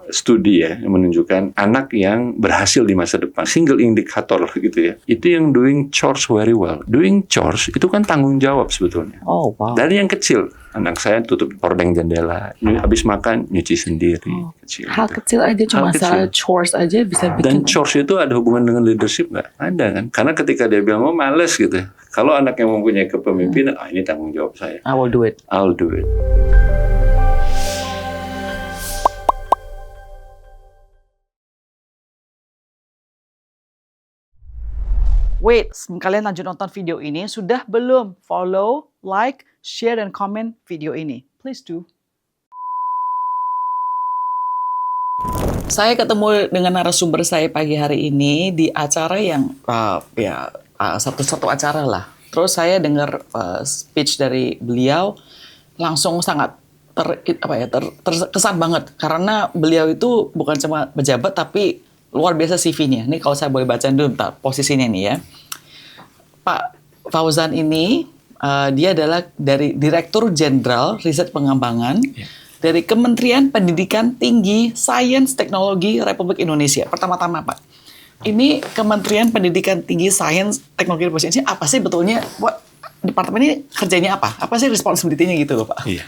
studi ya yang menunjukkan anak yang berhasil di masa depan, single indikator gitu ya, itu yang doing chores very well. Doing chores itu kan tanggung jawab sebetulnya. Oh, wow. Dari yang kecil, anak saya tutup hordeng jendela, habis makan nyuci sendiri. Hal kecil aja, cuma masalah chores aja bisa bikin. Dan chores itu ada hubungan dengan leadership nggak? Ada kan? Karena ketika dia bilang, males gitu. Kalau anak yang mempunyai kepemimpinan, ini tanggung jawab saya. I will do it. I'll do it. Wait, kalian lanjut nonton video ini, sudah belum? Follow, like, share, dan komen video ini. Please do. Saya ketemu dengan narasumber saya pagi hari ini di acara yang satu acara lah. Terus saya dengar speech dari beliau, langsung sangat terkesan banget karena beliau itu bukan cuma pejabat tapi luar biasa CV-nya. Ini kalau saya boleh bacain dulu bentar, posisinya nih ya. Pak Fauzan ini dia adalah dari Direktur Jenderal Riset Pengembangan dari Kementerian Pendidikan Tinggi, Sains, Teknologi Republik Indonesia. Pertama-tama Pak, ini Kementerian Pendidikan Tinggi, Sains, Teknologi Republik Indonesia apa sih betulnya? Departemen ini kerjanya apa? Apa sih responsibility-nya gitu loh Pak? Iya.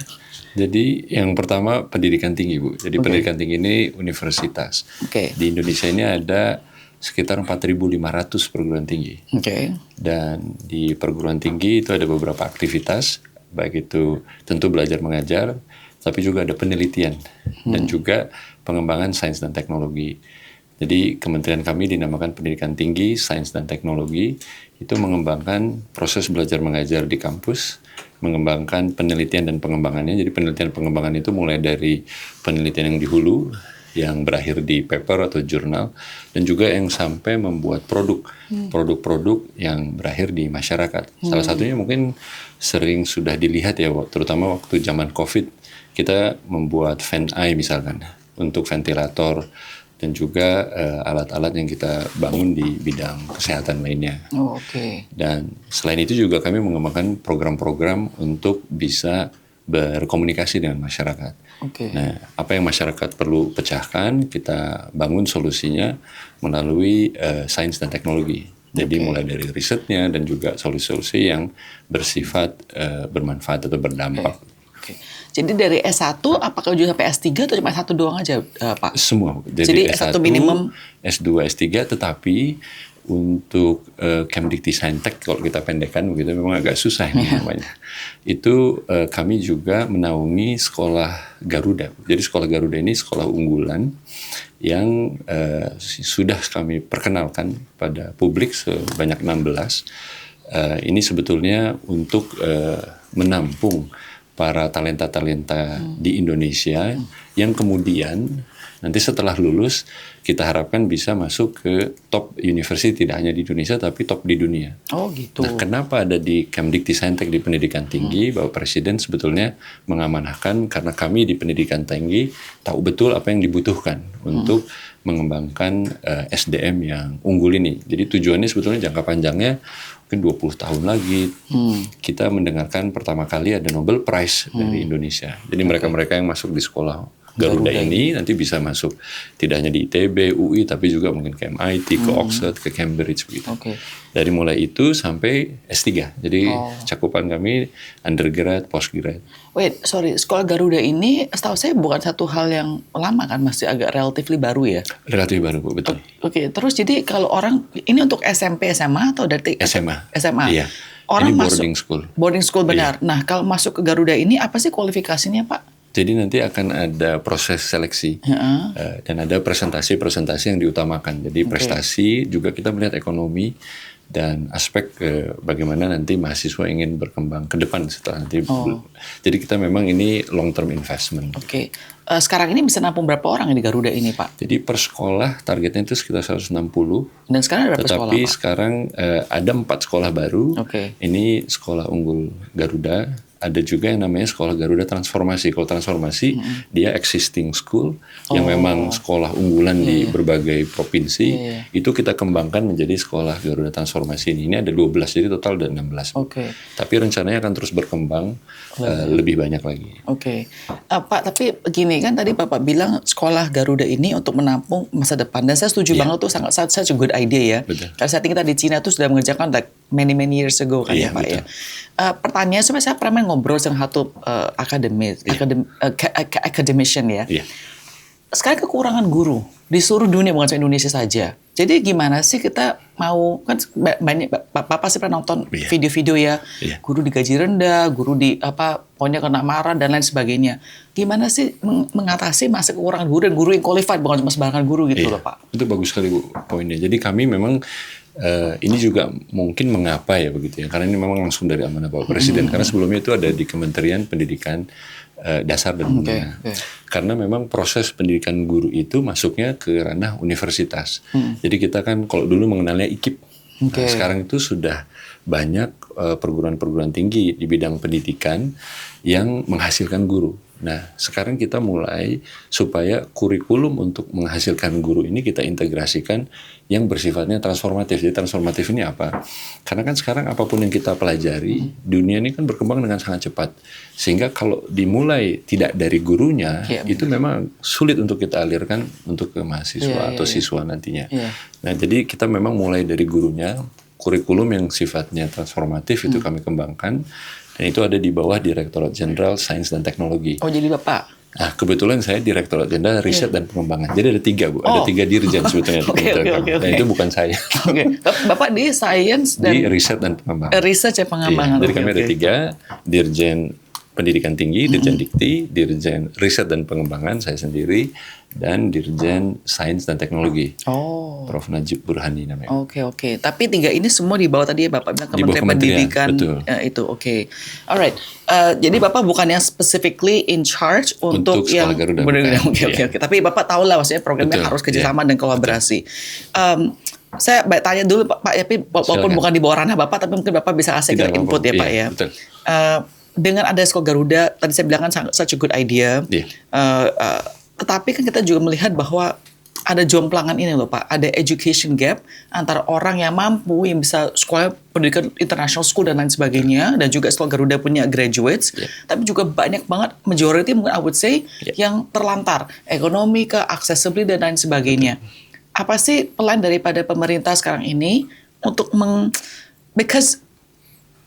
Jadi yang pertama pendidikan tinggi Bu. Jadi pendidikan tinggi ini universitas. Di Indonesia ini ada sekitar 4.500 perguruan tinggi. Dan di perguruan tinggi itu ada beberapa aktivitas, baik itu tentu belajar mengajar, tapi juga ada penelitian dan juga pengembangan sains dan teknologi. Jadi kementerian kami dinamakan Pendidikan Tinggi, Sains dan Teknologi, itu mengembangkan proses belajar mengajar di kampus, mengembangkan penelitian dan pengembangannya. Jadi penelitian pengembangan itu mulai dari penelitian yang di hulu, yang berakhir di paper atau jurnal, dan juga yang sampai membuat produk-produk yang berakhir di masyarakat. Salah satunya mungkin sering sudah dilihat ya, terutama waktu zaman COVID, kita membuat fan eye misalkan, untuk ventilator, dan juga alat-alat yang kita bangun di bidang kesehatan lainnya. Dan selain itu juga kami mengembangkan program-program untuk bisa berkomunikasi dengan masyarakat. Nah, apa yang masyarakat perlu pecahkan, kita bangun solusinya melalui sains dan teknologi. Jadi mulai dari risetnya dan juga solusi-solusi yang bersifat bermanfaat atau berdampak. Jadi dari S1 apakah juga sampai S3 atau cuma S1 doang aja Pak? Semua. Jadi S1 minimum, S2, S3, tetapi untuk Kemdikti-Saintek kalau kita pendekkan begitu memang agak susah ini namanya. Itu kami juga menaungi sekolah Garuda. Jadi sekolah Garuda ini sekolah unggulan yang sudah kami perkenalkan pada publik sebanyak 16. Ini sebetulnya untuk menampung para talenta-talenta di Indonesia yang kemudian nanti setelah lulus kita harapkan bisa masuk ke top university, tidak hanya di Indonesia tapi top di dunia. Nah, kenapa ada di Kemdikti-Saintek di pendidikan tinggi? Bapak Presiden sebetulnya mengamanahkan karena kami di pendidikan tinggi tahu betul apa yang dibutuhkan untuk mengembangkan SDM yang unggul ini. Jadi tujuannya sebetulnya jangka panjangnya mungkin 20 tahun lagi kita mendengarkan pertama kali ada Nobel Prize dari Indonesia. Jadi mereka-mereka yang masuk di sekolah Garuda ini nanti bisa masuk tidak hanya di ITB, UI, tapi juga mungkin ke MIT, ke Oxford, ke Cambridge begitu. Dari mulai itu sampai S3. Jadi cakupan kami undergrad, postgrad. Sekolah Garuda ini setahu saya bukan satu hal yang lama kan, masih agak relatively baru ya? Relatif baru, betul. Terus jadi kalau orang, ini untuk SMP, SMA atau dari SMA? SMA. Iya. Orang ini masuk boarding school. Boarding school benar. Iya. Nah, kalau masuk ke Garuda ini apa sih kualifikasinya, Pak? Jadi nanti akan ada proses seleksi dan ada presentasi-presentasi yang diutamakan. Jadi prestasi juga kita melihat ekonomi dan aspek bagaimana nanti mahasiswa ingin berkembang ke depan setelah nanti. Jadi kita memang ini long term investment. Sekarang ini bisa nampung berapa orang di Garuda ini, Pak? Jadi per sekolah targetnya itu sekitar 160. Dan sekarang ada berapa sekolah, Pak? Sekarang ada 4 sekolah baru. Ini sekolah unggul Garuda. ada juga yang namanya Sekolah Garuda Transformasi. Kalau transformasi, dia existing school yang memang sekolah unggulan di berbagai provinsi. Itu kita kembangkan menjadi Sekolah Garuda Transformasi ini. Ini ada 12, jadi total ada 16. Tapi rencananya akan terus berkembang lebih banyak lagi. Pak, tapi begini kan tadi Bapak bilang Sekolah Garuda ini untuk menampung masa depan. Dan saya setuju banget tuh, sangat such a good idea ya. Karena saat ini kita di Cina tuh sudah mengerjakan like many years ago kan ya Pak ya. Pertanyaan saya pernah ngobrol dengan satu academician ya. Sekarang kekurangan guru di seluruh dunia, bukan cuma Indonesia saja. Jadi gimana sih kita mau, kan banyak Bapak pasti pernah nonton video-video ya, guru digaji rendah, guru pokoknya kena marah dan lain sebagainya. Gimana sih mengatasi masa kekurangan guru dan guru yang qualified, bukan cuma sembarangan guru gitu loh Pak. Itu bagus sekali Bu poinnya. Jadi kami memang ini juga mungkin mengapa ya begitu ya, karena ini memang langsung dari amanah Bapak Presiden. Karena sebelumnya itu ada di Kementerian Pendidikan Dasar dan Menengah. Karena memang proses pendidikan guru itu masuknya ke ranah universitas. Jadi kita kan kalau dulu mengenalnya IKIP. Nah, sekarang itu sudah banyak perguruan-perguruan tinggi di bidang pendidikan yang menghasilkan guru. Nah, sekarang kita mulai supaya kurikulum untuk menghasilkan guru ini kita integrasikan yang bersifatnya transformatif. Jadi transformatif ini apa? Karena kan sekarang apapun yang kita pelajari, dunia ini kan berkembang dengan sangat cepat. Sehingga kalau dimulai tidak dari gurunya, itu memang sulit untuk kita alirkan untuk ke mahasiswa atau siswa nantinya. Nah, jadi kita memang mulai dari gurunya, kurikulum yang sifatnya transformatif itu kami kembangkan. Dan itu ada di bawah Direktorat Jenderal Sains dan Teknologi. Oh, jadi Bapak? Nah, kebetulan saya Direktorat Jenderal Riset dan Pengembangan. Jadi ada 3, Bu. Ada 3 dirjen sebetulnya. Dan itu bukan saya. Bapak di Sains dan... Di Riset dan Pengembangan. Riset dan Pengembangan. Jadi kami ada 3, Dirjen Pendidikan Tinggi, Dirjen Dikti, Dirjen Riset dan Pengembangan, saya sendiri, dan Dirjen Sains dan Teknologi. Prof. Najib Burhani namanya. Oke. Tapi 3 ini semua di bawah tadi ya Bapak bilang Kementerian Pendidikan. Betul. Itu alright. Jadi Bapak bukan yang specifically in charge untuk yang Garuda. Oke. Tapi Bapak tahu lah maksudnya programnya harus kerjasama dan kolaborasi. Saya tanya dulu Pak, walaupun bukan di bawah ranah Bapak, tapi mungkin Bapak bisa kasih input ya Pak ya. Betul. Dengan ada Sekolah Garuda, tadi saya bilang kan such a good idea. Tetapi kan kita juga melihat bahwa ada jomplangan ini loh Pak, ada education gap antara orang yang mampu, yang bisa sekolah pendidikan international school dan lain sebagainya, dan juga Sekolah Garuda punya graduates, tapi juga banyak banget, majority mungkin I would say, yang terlantar, ekonomi ke accessibility dan lain sebagainya. Apa sih pelan daripada pemerintah sekarang ini untuk because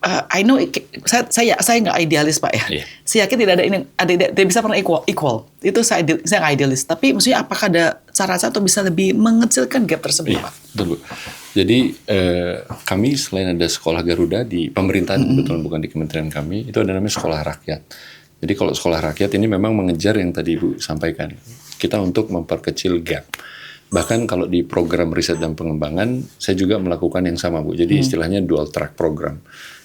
I know saya nggak idealis Pak ya. Saya yakin tidak bisa pernah equal. Itu saya nggak idealis. Tapi maksudnya apakah ada cara-cara untuk bisa lebih mengecilkan gap tersebut Pak? Betul Bu. Jadi kami selain ada Sekolah Garuda di pemerintahan, kebetulan bukan di kementerian kami, itu ada namanya Sekolah Rakyat. Jadi kalau Sekolah Rakyat ini memang mengejar yang tadi Ibu sampaikan. Kita untuk memperkecil gap. Bahkan kalau di program riset dan pengembangan, saya juga melakukan yang sama Bu. Jadi istilahnya dual track program.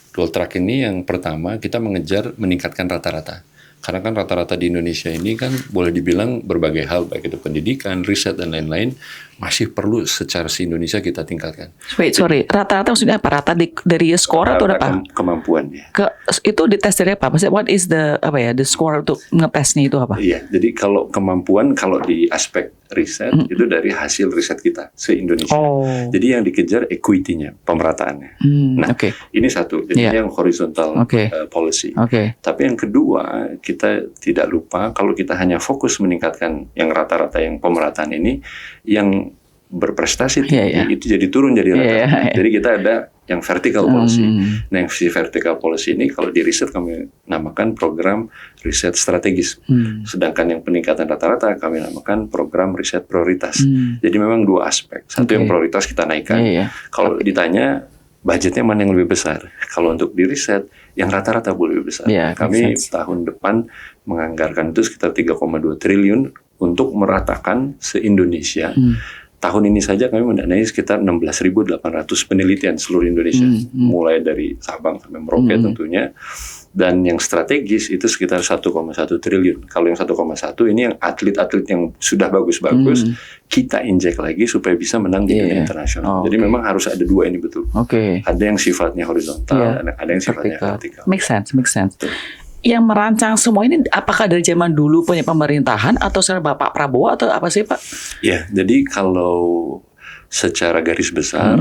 Dual track ini yang pertama kita mengejar meningkatkan rata-rata. Karena kan rata-rata di Indonesia ini kan boleh dibilang berbagai hal, baik itu pendidikan, riset, dan lain-lain, masih perlu secara se-Indonesia kita tingkatkan. Sorry, rata-rata maksudnya apa? Rata dari skor atau apa? Kemampuan ya. Itu dites dari apa? Maksudnya what is the score untuk ngetesnya itu apa? Iya, jadi kalau kemampuan, kalau di aspek riset, itu dari hasil riset kita se-Indonesia. Jadi yang dikejar equity-nya, pemerataannya. Ini satu, jadi yang horizontal policy. Tapi yang kedua, kita tidak lupa kalau kita hanya fokus meningkatkan yang rata-rata yang pemerataan ini, yang berprestasi tinggi itu jadi turun jadi rata-rata. Jadi kita ada yang vertical policy. Nah, yang vertical policy ini kalau di riset kami namakan program riset strategis. Sedangkan yang peningkatan rata-rata kami namakan program riset prioritas. Jadi memang 2 aspek. Satu yang prioritas kita naikkan. Kalau ditanya budgetnya mana yang lebih besar? Kalau untuk di riset, yang rata-rata boleh lebih besar. Kami tahun depan menganggarkan itu sekitar 3,2 triliun untuk meratakan se-Indonesia. Tahun ini saja kami mendanai sekitar 16.800 penelitian seluruh Indonesia. Mulai dari Sabang sampai Merauke tentunya. Dan yang strategis itu sekitar 1,1 triliun. Kalau yang 1,1 ini yang atlet-atlet yang sudah bagus-bagus, kita injek lagi supaya bisa menang di dunia internasional. Jadi memang harus ada 2 ini betul. Ada yang sifatnya horizontal, ada yang sifatnya vertikal. Make sense. yang merancang semua ini apakah dari zaman dulu punya pemerintahan atau sekarang Bapak Prabowo atau apa sih Pak? Ya, jadi kalau secara garis besar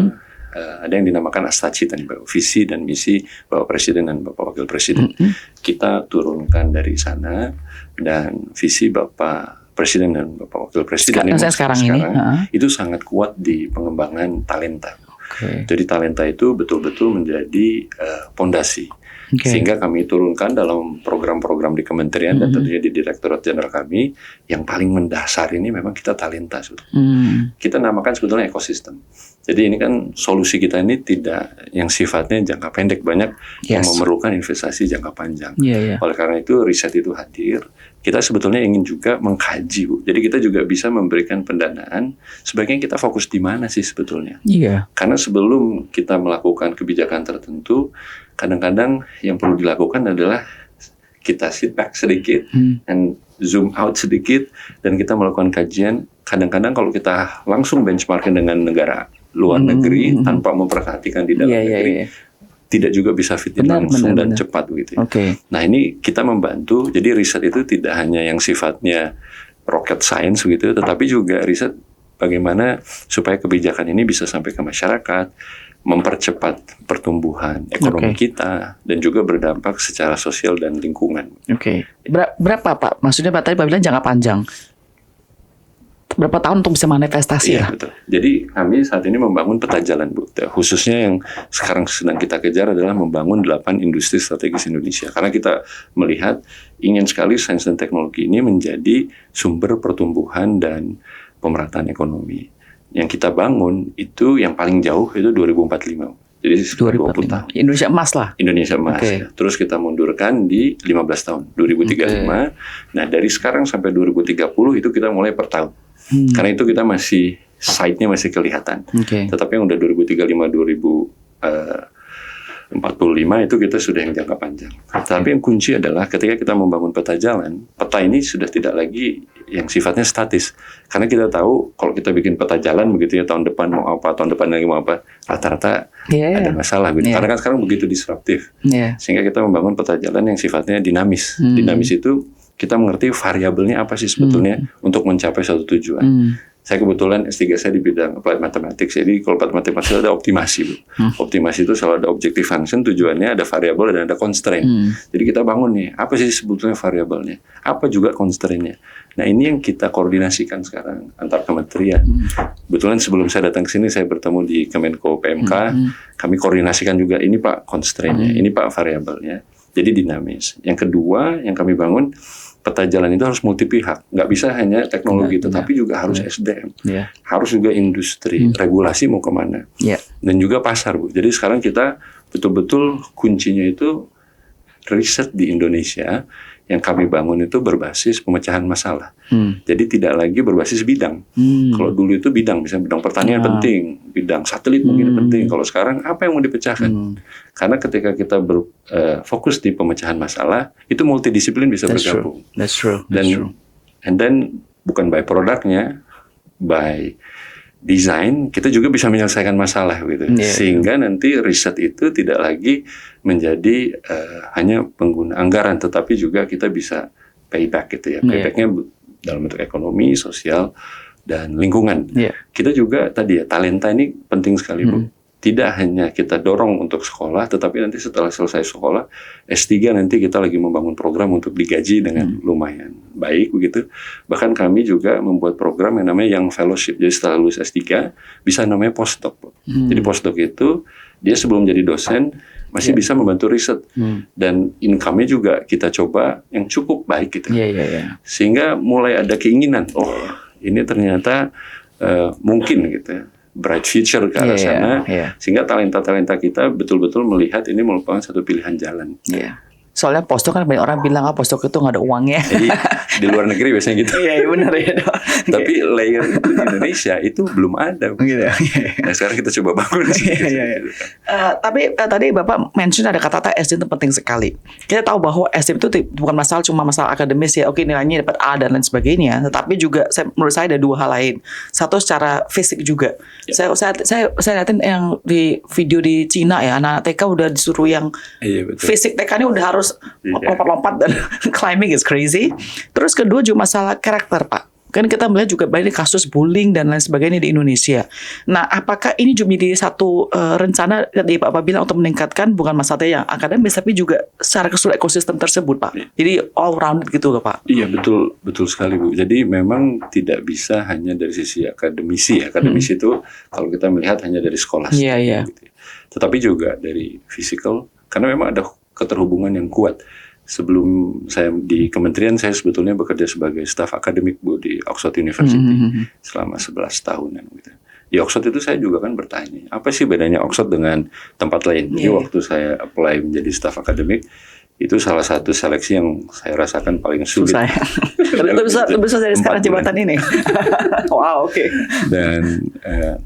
ada yang dinamakan Astacita nih, visi dan misi Bapak Presiden dan Bapak Wakil Presiden. Kita turunkan dari sana, dan visi Bapak Presiden dan Bapak Wakil Presiden sekarang ini itu sangat kuat di pengembangan talenta. Jadi talenta itu betul-betul menjadi pondasi. Sehingga kami turunkan dalam program-program di kementerian dan tentunya di Direktorat Jenderal kami, yang paling mendasar ini memang kita talenta. Kita namakan sebetulnya ekosistem. Jadi ini kan solusi kita ini tidak yang sifatnya jangka pendek, banyak yang memerlukan investasi jangka panjang. Oleh karena itu riset itu hadir. Kita sebetulnya ingin juga mengkaji, Bu. Jadi kita juga bisa memberikan pendanaan. Sebaiknya kita fokus di mana sih sebetulnya? Karena sebelum kita melakukan kebijakan tertentu, kadang-kadang yang perlu dilakukan adalah kita sit back sedikit and zoom out sedikit, dan kita melakukan kajian. Kadang-kadang kalau kita langsung benchmarking dengan negara luar negeri tanpa memperhatikan di dalam negeri, tidak juga bisa fitin langsung dan cepat begitu. Nah, ini kita membantu. Jadi riset itu tidak hanya yang sifatnya rocket science begitu, tetapi juga riset bagaimana supaya kebijakan ini bisa sampai ke masyarakat, mempercepat pertumbuhan ekonomi kita, dan juga berdampak secara sosial dan lingkungan. Berapa Pak? Maksudnya Pak tadi Pak bilang jangka panjang. Berapa tahun untuk bisa manifestasi ya? Betul. Jadi kami saat ini membangun peta jalan, Bu. Khususnya yang sekarang sedang kita kejar adalah membangun 8 industri strategis Indonesia. Karena kita melihat ingin sekali sains dan teknologi ini menjadi sumber pertumbuhan dan pemerataan ekonomi. Yang kita bangun itu yang paling jauh itu 2045. Jadi 20 tahun. Indonesia emas lah. Indonesia emas. Terus kita mundurkan di 15 tahun, 2035. Nah, dari sekarang sampai 2030 itu kita mulai per tahun. Karena itu kita masih site-nya masih kelihatan. Tetapi yang udah 2035, 2045 itu kita sudah yang jangka panjang. Tapi yang kunci adalah ketika kita membangun peta jalan, peta ini sudah tidak lagi yang sifatnya statis. Karena kita tahu kalau kita bikin peta jalan begitu ya, tahun depan mau apa, tahun depan lagi mau apa, rata-rata ada masalah gitu. Karena kan sekarang begitu disruptif. Sehingga kita membangun peta jalan yang sifatnya dinamis. Dinamis itu kita mengerti variabelnya apa sih sebetulnya untuk mencapai suatu tujuan. Saya kebetulan S3 saya di bidang applied mathematics. Jadi kalau applied mathematics ada optimasi, Bu. Optimasi itu selalu ada objective function, tujuannya ada variabel dan ada constraint. Jadi kita bangun nih, apa sih sebetulnya variabelnya? Apa juga constraint-nya? Nah, ini yang kita koordinasikan sekarang antar kementerian. Kebetulan sebelum saya datang ke sini, saya bertemu di Kemenko PMK. Kami koordinasikan juga, ini Pak constraint-nya, ini Pak variabelnya. Jadi dinamis. Yang kedua, yang kami bangun, peta jalan itu harus multi pihak, nggak bisa hanya teknologi, tetapi juga harus SDM, harus juga industri, regulasi mau kemana, dan juga pasar, Bu. Jadi sekarang kita betul-betul kuncinya itu riset di Indonesia yang kami bangun itu berbasis pemecahan masalah. Jadi tidak lagi berbasis bidang. Kalau dulu itu bidang, misalnya bidang pertanian penting, bidang satelit mungkin penting. Kalau sekarang apa yang mau dipecahkan? Karena ketika kita fokus di pemecahan masalah, itu multidisiplin bisa bergabung. That's true. And then bukan by produknya, by desain kita juga bisa menyelesaikan masalah gitu. Sehingga nanti riset itu tidak lagi menjadi hanya pengguna anggaran, tetapi juga kita bisa payback gitu ya. Paybacknya dalam bentuk ekonomi, sosial, dan lingkungan. Kita juga tadi ya, talenta ini penting sekali, Bu. Tidak hanya kita dorong untuk sekolah, tetapi nanti setelah selesai sekolah, S3 nanti kita lagi membangun program untuk digaji dengan lumayan baik begitu. Bahkan kami juga membuat program yang namanya Young Fellowship. Jadi setelah lulus S3, bisa namanya postdoc. Jadi postdoc itu, dia sebelum jadi dosen, masih bisa membantu riset. Dan income-nya juga kita coba yang cukup baik gitu. Sehingga mulai ada keinginan, ini ternyata mungkin gitu ya, bright future ke arah sana, sehingga talenta-talenta kita betul-betul melihat ini merupakan satu pilihan jalan. Soalnya postdoc kan banyak orang bilang postdoc itu nggak ada uangnya. Jadi di luar negeri biasanya gitu. Iya benar ya. Tapi layer itu di Indonesia itu belum ada. Nah sekarang kita coba bangun. Tapi tadi Bapak mention ada kata-kata SDM itu penting sekali. Kita tahu bahwa SDM itu bukan cuma masalah akademis ya. Oke nilainya dapat A dan lain sebagainya. Tetapi juga menurut saya ada dua hal lain. Satu secara fisik juga. Saya lihatin yang di video di Cina ya, anak TK udah disuruh yang fisik TK-nya udah harus harus lompat-lompat dan climbing is crazy. Terus kedua juga masalah karakter, Pak. Kan kita melihat juga banyak kasus bullying dan lain sebagainya di Indonesia. Nah, apakah ini juga menjadi satu rencana tadi Pak bilang untuk meningkatkan bukan masalah yang akademis tapi juga secara keseluruhan ekosistem tersebut, Pak. Jadi all round gitu loh, Pak. Iya, betul sekali, Bu. Jadi memang tidak bisa hanya dari sisi akademisi. Akademisi itu kalau kita melihat hanya dari sekolah. Iya. Gitu. Tetapi juga dari physical, karena memang ada keterhubungan yang kuat. Sebelum saya di kementerian, saya sebetulnya bekerja sebagai staf akademik, Bu, di Oxford University selama 11 tahunan. Gitu. Di Oxford itu saya juga kan bertanya, apa sih bedanya Oxford dengan tempat lain? Jadi waktu saya apply menjadi staf akademik, itu salah satu seleksi yang saya rasakan paling sulit. Lebih susah dari sekarang jabatan ini. Wow, oke. Dan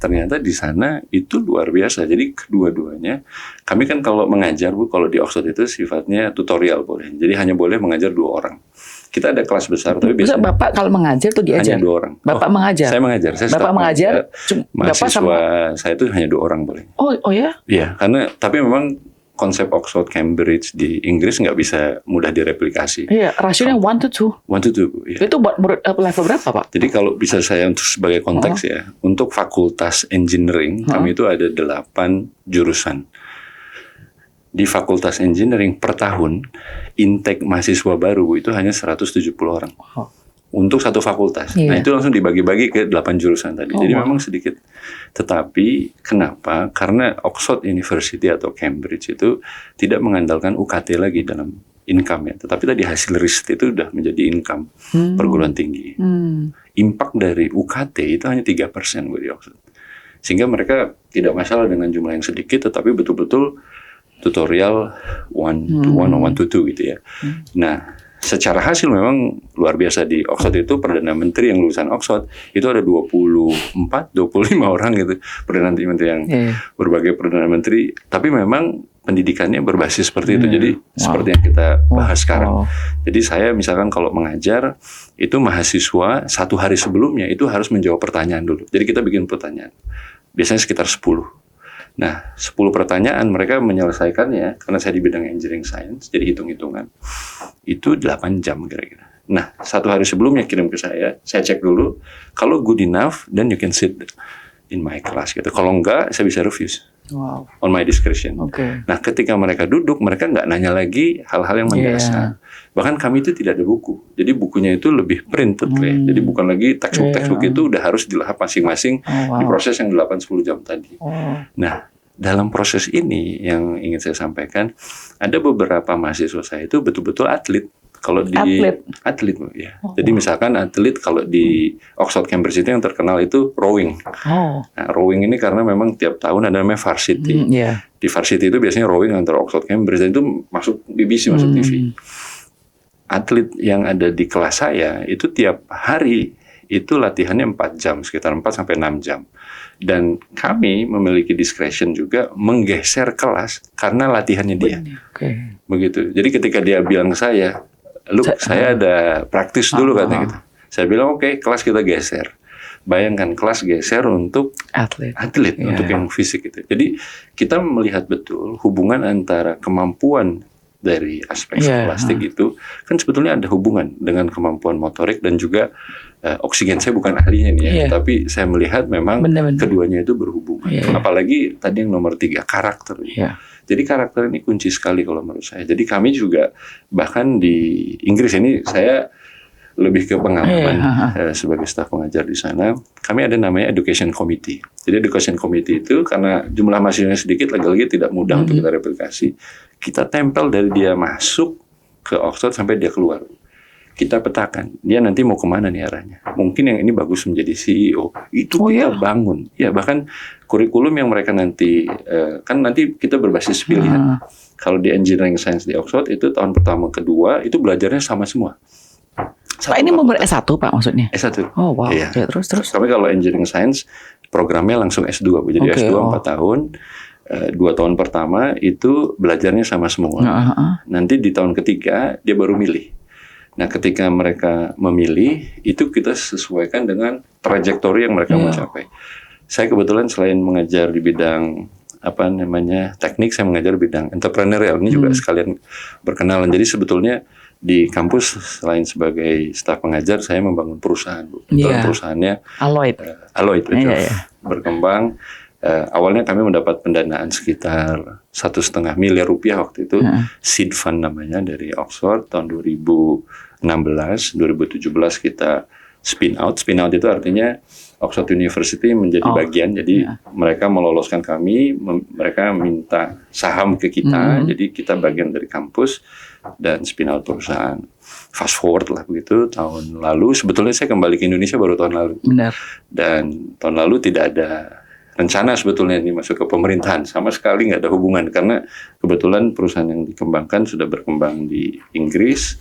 ternyata di sana itu luar biasa. Jadi kedua-duanya, kami kan kalau mengajar, Bu, kalau di Oxford itu sifatnya tutorial boleh. Jadi hanya boleh mengajar 2 orang. Kita ada kelas besar, tapi biasanya Bapak kalau mengajar tuh diajar? Hanya 2 orang. Bapak mengajar? Saya mengajar. Bapak mengajar? Mahasiswa saya itu hanya 2 orang boleh. Oh ya? Iya, karena tapi memang konsep Oxford Cambridge di Inggris nggak bisa mudah direplikasi. Iya, rasionya 1-2. 1-2, ya. Itu buat level berapa, Pak? Jadi kalau bisa saya untuk sebagai konteks ya, untuk fakultas engineering kami itu ada 8 jurusan. Di fakultas engineering per tahun intake mahasiswa baru itu hanya 170 orang. Untuk satu fakultas. Nah, itu langsung dibagi-bagi ke 8 jurusan tadi. Jadi memang sedikit. Tetapi kenapa? Karena Oxford University atau Cambridge itu tidak mengandalkan UKT lagi dalam income ya. Tetapi tadi hasil riset itu sudah menjadi income perguruan tinggi. Impact dari UKT itu hanya 3% di Oxford. Sehingga mereka tidak masalah dengan jumlah yang sedikit, tetapi betul-betul tutorial 1-to-1 or 1-to-2 gitu ya. Nah, secara hasil memang luar biasa di Oxford itu Perdana Menteri yang lulusan Oxford itu ada 25 orang gitu Perdana Menteri yang berbagai Perdana Menteri, tapi memang pendidikannya berbasis seperti itu. Jadi seperti yang kita bahas sekarang. Jadi saya misalkan kalau mengajar itu mahasiswa 1 hari sebelumnya itu harus menjawab pertanyaan dulu. Jadi kita bikin pertanyaan. Biasanya sekitar 10. Nah, 10 pertanyaan mereka menyelesaikannya karena saya di bidang engineering science, jadi hitung-hitungan. Itu 8 jam kira-kira. Nah, 1 hari sebelumnya kirim ke saya cek dulu. Kalau good enough, then you can sit in my class gitu. Kalau enggak, saya bisa refuse. On my discretion. Nah, ketika mereka duduk, mereka nggak nanya lagi hal-hal yang mendasar. Bahkan kami itu tidak ada buku. Jadi bukunya itu lebih printed ya. Jadi bukan lagi textbook itu udah harus dilahap masing-masing di proses yang 8-10 jam tadi. Nah, dalam proses ini yang ingin saya sampaikan, ada beberapa mahasiswa saya itu betul-betul atlet. Kalau di atlet ya. Jadi misalkan atlet kalau di Oxford Cambridge itu yang terkenal itu rowing. Nah, rowing ini karena memang tiap tahun ada namanya varsity. Di varsity itu biasanya rowing antara Oxford Cambridge dan itu masuk BBC, masuk TV. Atlet yang ada di kelas saya itu tiap hari itu latihannya 4 jam, sekitar 4 sampai 6 jam. Dan kami memiliki discretion juga menggeser kelas karena latihannya dia. Begitu. Jadi ketika dia bilang ke saya, saya ada praktis dulu katanya gitu. Saya bilang oke, kelas kita geser. Bayangkan kelas geser untuk atlet untuk yang fisik itu. Jadi kita melihat betul hubungan antara kemampuan dari aspek plastik itu kan sebetulnya ada hubungan dengan kemampuan motorik dan juga oksigen. Saya bukan ahlinya nih ya, tapi saya melihat memang keduanya itu berhubungan. Apalagi tadi yang nomor 3 karakter. Jadi karakter ini kunci sekali kalau menurut saya. Jadi kami juga bahkan di Inggris ini saya lebih ke pengalaman sebagai staf pengajar di sana. Kami ada namanya Education Committee. Jadi Education Committee itu karena jumlah mahasiswanya sedikit, lagi-lagi tidak mudah untuk kita replikasi. Kita tempel dari dia masuk ke Oxford sampai dia keluar. Kita petakan, dia nanti mau kemana nih arahnya. Mungkin yang ini bagus menjadi CEO. Itu kita bangun. Ya, bahkan kurikulum yang mereka nanti, kan nanti kita berbasis pilihan. Kalau di Engineering Science di Oxford, itu tahun pertama, kedua, itu belajarnya sama semua. Pak, ini mau ber-S1 Pak maksudnya? S1. Oh wow. Iya. Ya, terus. Kami kalau Engineering Science, programnya langsung S2. Jadi S2 4 tahun. 2 tahun pertama itu belajarnya sama semua. Nanti di tahun ketiga dia baru milih. Nah, ketika mereka memilih, itu kita sesuaikan dengan trajektori yang mereka mau capai. Saya kebetulan selain mengajar di bidang teknik, saya mengajar bidang entrepreneurial. Ini juga sekalian berkenalan. Jadi sebetulnya di kampus selain sebagai staf pengajar, saya membangun perusahaan. Perusahaannya Alloyd betul. Berkembang. Awalnya kami mendapat pendanaan sekitar 1,5 miliar rupiah waktu itu, seed fund namanya, dari Oxford tahun 2016. 2017 kita spin out. Spin out itu artinya Oxford University menjadi bagian. Jadi mereka meloloskan kami, mereka minta saham ke kita, jadi kita bagian dari kampus dan spin out perusahaan. Fast forward lah begitu, tahun lalu sebetulnya saya kembali ke Indonesia baru tahun lalu. Benar. Dan tahun lalu tidak ada rencana sebetulnya ini masuk ke pemerintahan, sama sekali nggak ada hubungan, karena kebetulan perusahaan yang dikembangkan sudah berkembang di Inggris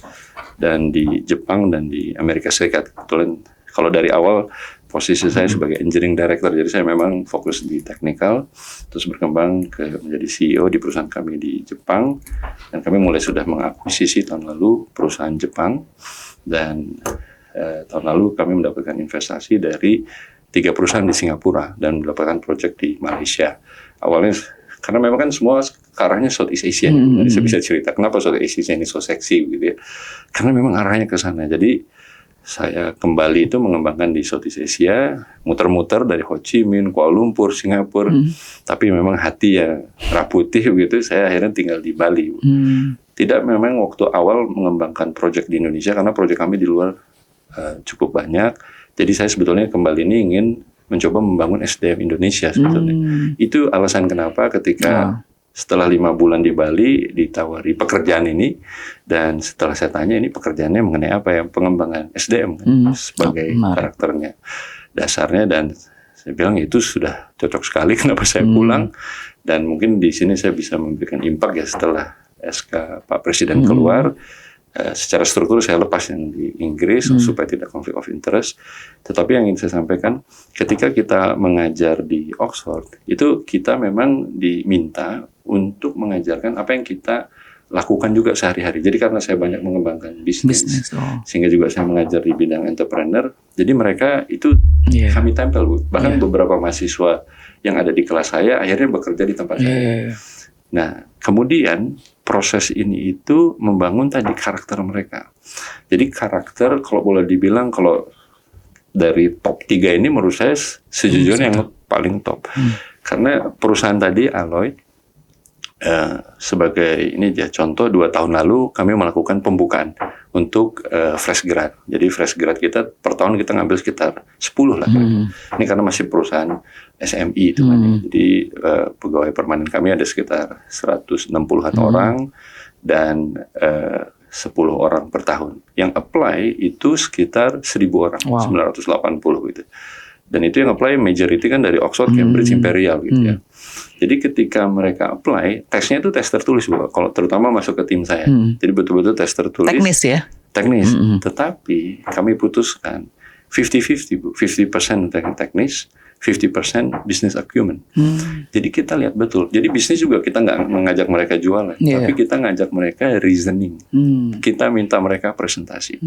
dan di Jepang dan di Amerika Serikat. Kebetulan kalau dari awal posisi saya sebagai engineering director, jadi saya memang fokus di technical, terus berkembang ke menjadi CEO di perusahaan kami di Jepang, dan kami mulai sudah mengakuisisi tahun lalu perusahaan Jepang, dan tahun lalu kami mendapatkan investasi dari 3 perusahaan di Singapura dan mendapatkan proyek di Malaysia. Awalnya karena memang kan semua arahnya Southeast Asia. Jadi saya bisa cerita kenapa Southeast Asia ini so seksi gitu ya. Karena memang arahnya ke sana. Jadi saya kembali itu mengembangkan di Southeast Asia, muter-muter dari Ho Chi Minh, Kuala Lumpur, Singapura. Tapi memang hati ya raputih begitu, saya akhirnya tinggal di Bali. Tidak memang waktu awal mengembangkan proyek di Indonesia karena proyek kami di luar cukup banyak. Jadi saya sebetulnya kembali ini ingin mencoba membangun SDM Indonesia sebetulnya. Itu alasan kenapa ketika setelah 5 bulan di Bali ditawari pekerjaan ini, dan setelah saya tanya ini pekerjaannya mengenai apa ya, pengembangan SDM kan, sebagai karakternya dasarnya, dan saya bilang itu sudah cocok sekali kenapa saya pulang, dan mungkin di sini saya bisa memberikan impact ya setelah SK Pak Presiden keluar. Secara struktur saya lepas yang di Inggris supaya tidak konflik of interest. Tetapi yang ingin saya sampaikan, ketika kita mengajar di Oxford, itu kita memang diminta untuk mengajarkan apa yang kita lakukan juga sehari-hari. Jadi karena saya banyak mengembangkan bisnis, sehingga juga saya mengajar di bidang entrepreneur, jadi mereka itu kami tempel, Bu. Bahkan beberapa mahasiswa yang ada di kelas saya akhirnya bekerja di tempat saya. Nah, kemudian proses ini itu membangun tadi karakter mereka. Jadi karakter kalau boleh dibilang, kalau dari top 3 ini menurut saya sejujurnya yang paling top. Karena perusahaan tadi Alloyd, sebagai ini ya contoh, 2 tahun lalu kami melakukan pembukaan untuk fresh grad. Jadi fresh grad kita per tahun kita ngambil sekitar 10 lah. Ini karena masih perusahaan SMI itu kan. Jadi pegawai permanen kami ada sekitar 160-an orang dan 10 orang per tahun. Yang apply itu sekitar 1.000 orang, 980 gitu. Dan itu yang apply majority kan dari Oxford, Cambridge, Imperial gitu ya. Jadi ketika mereka apply, tesnya itu tes tertulis, Bu. Kalau terutama masuk ke tim saya. Jadi betul-betul tes tertulis. Teknis ya? Teknis. Tetapi kami putuskan 50-50, Bu. 50% teknis, 50% business acumen. Jadi kita lihat betul. Jadi bisnis juga kita nggak mengajak mereka jualan, tapi kita ngajak mereka reasoning. Kita minta mereka presentasi.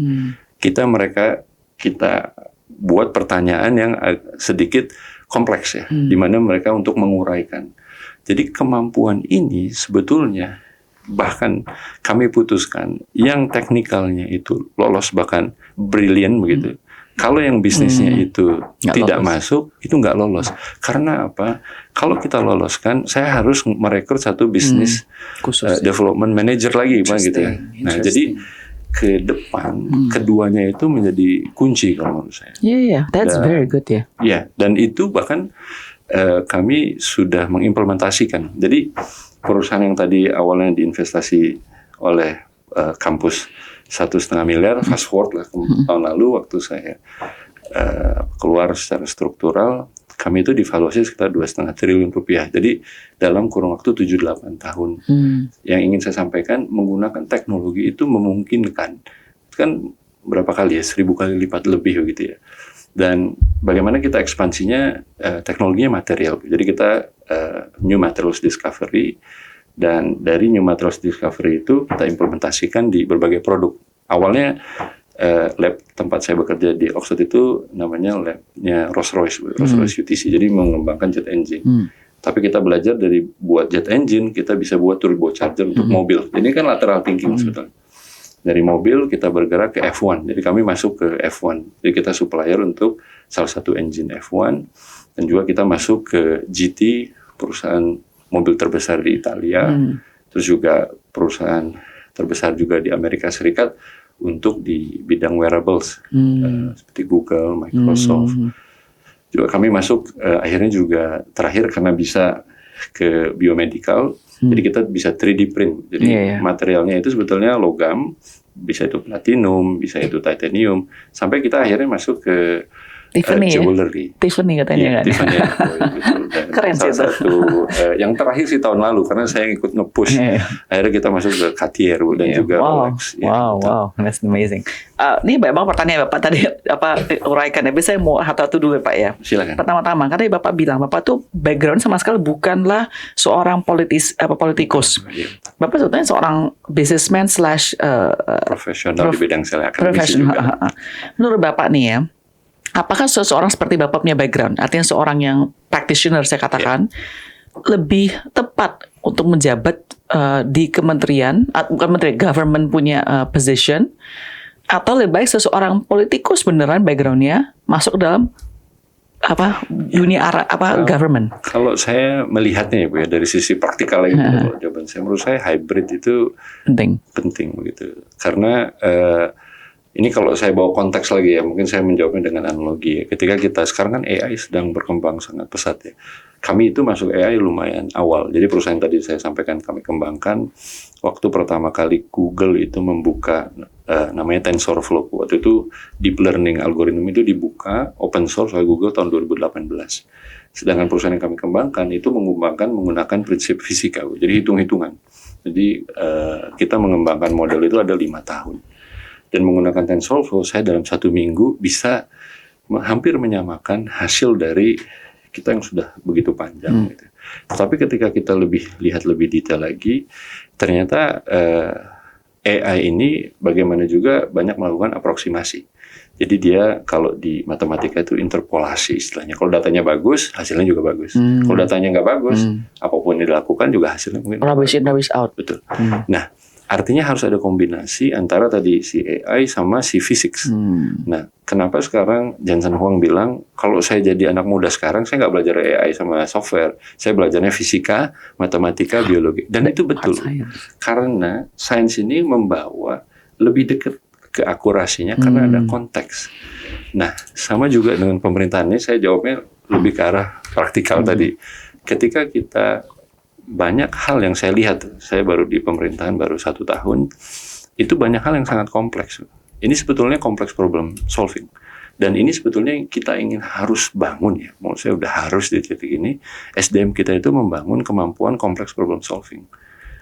Kita buat pertanyaan yang sedikit kompleks ya, di mana mereka untuk menguraikan. Jadi kemampuan ini sebetulnya bahkan kami putuskan yang teknikalnya itu lolos bahkan brilian begitu. Kalau yang bisnisnya itu tidak masuk, itu nggak lolos. Karena apa? Kalau kita loloskan, saya harus merekrut satu bisnis development manager lagi, gitu ya. Nah, jadi ke depan keduanya itu menjadi kunci kalau menurut saya. That's very good ya. Dan itu bahkan kami sudah mengimplementasikan. Jadi perusahaan yang tadi awalnya diinvestasi oleh kampus 1,5 miliar, fast forward lah tahun lalu waktu saya keluar secara struktural, kami itu divaluasi sekitar 2,5 triliun rupiah. Jadi dalam kurun waktu 7-8 tahun. Yang ingin saya sampaikan, menggunakan teknologi itu memungkinkan. Kan berapa kali ya, 1.000 kali lipat lebih begitu ya. Dan bagaimana kita ekspansinya, teknologinya material. Jadi kita new materials discovery, dan dari new materials discovery itu kita implementasikan di berbagai produk. Awalnya lab tempat saya bekerja di Oxford itu namanya labnya Rolls-Royce UTC, jadi mengembangkan jet engine. Tapi kita belajar dari buat jet engine, kita bisa buat turbocharger untuk mobil. Ini kan lateral thinking sebetulnya. Dari mobil kita bergerak ke F1. Jadi kami masuk ke F1. Jadi kita supplier untuk salah satu engine F1. Dan juga kita masuk ke GT, perusahaan mobil terbesar di Italia. Terus juga perusahaan terbesar juga di Amerika Serikat untuk di bidang wearables. Seperti Google, Microsoft. Juga kami masuk akhirnya juga terakhir karena bisa ke biomedical, jadi kita bisa 3D print. Jadi materialnya itu sebetulnya logam, bisa itu platinum, bisa itu titanium, sampai kita akhirnya masuk ke Tiffany jewelry. Tiffany katanya kan. Tiffany. Dan Keren sih itu. Satu, yang terakhir sih tahun lalu karena saya ikut nge-push. Akhirnya kita masuk ke Cartier dan juga Rolex. Wow, that's amazing. Ini banyak pertanyaan Bapak tadi uraikan. Tapi saya mau satu dulu Pak ya. Silakan. Pertama-tama, katanya Bapak bilang Bapak tuh background sama sekali bukanlah seorang politikus. Bapak sebetulnya seorang businessman / profesional di bidang sel akademisi juga. Menurut Bapak nih ya, apakah seseorang seperti Bapak punya background, artinya seorang yang practitioner saya katakan, lebih tepat untuk menjabat di kementerian, bukan menteri, government punya position, atau lebih baik seseorang politikus beneran backgroundnya masuk ke dalam dunia government? Kalau saya melihatnya ya Bu ya, dari sisi praktikal gitu, jawaban saya menurut saya hybrid itu penting begitu. Karena ini kalau saya bawa konteks lagi ya, mungkin saya menjawabnya dengan analogi. Ketika kita sekarang kan AI sedang berkembang sangat pesat ya. Kami itu masuk AI lumayan awal. Jadi perusahaan tadi saya sampaikan kami kembangkan waktu pertama kali Google itu membuka namanya TensorFlow. Waktu itu deep learning algoritma itu dibuka open source oleh Google tahun 2018. Sedangkan perusahaan yang kami kembangkan itu menggunakan prinsip fisika, jadi hitung-hitungan. Jadi kita mengembangkan model itu ada 5 tahun. Dan menggunakan TensorFlow, saya dalam 1 minggu bisa hampir menyamakan hasil dari kita yang sudah begitu panjang. Gitu. Tapi ketika kita lihat lebih detail lagi, ternyata AI ini bagaimana juga banyak melakukan aproksimasi. Jadi dia kalau di matematika itu interpolasi istilahnya. Kalau datanya bagus, hasilnya juga bagus. Kalau datanya nggak bagus, apapun yang dilakukan juga hasilnya mungkin rubbish in, rubbish out. Betul. Nah, artinya harus ada kombinasi antara tadi si AI sama si physics. Nah, kenapa sekarang Jensen Huang bilang, kalau saya jadi anak muda sekarang, saya nggak belajar AI sama software. Saya belajarnya fisika, matematika, biologi. Dan itu betul. Karena sains ini membawa lebih dekat ke akurasinya karena ada konteks. Nah, sama juga dengan pemerintahan ini, saya jawabnya lebih ke arah praktikal tadi. Ketika kita banyak hal yang saya lihat, saya baru di pemerintahan baru 1 tahun, itu banyak hal yang sangat kompleks. Ini sebetulnya kompleks problem solving. Dan ini sebetulnya kita ingin harus bangun ya, menurut saya udah harus di titik ini, SDM kita itu membangun kemampuan kompleks problem solving.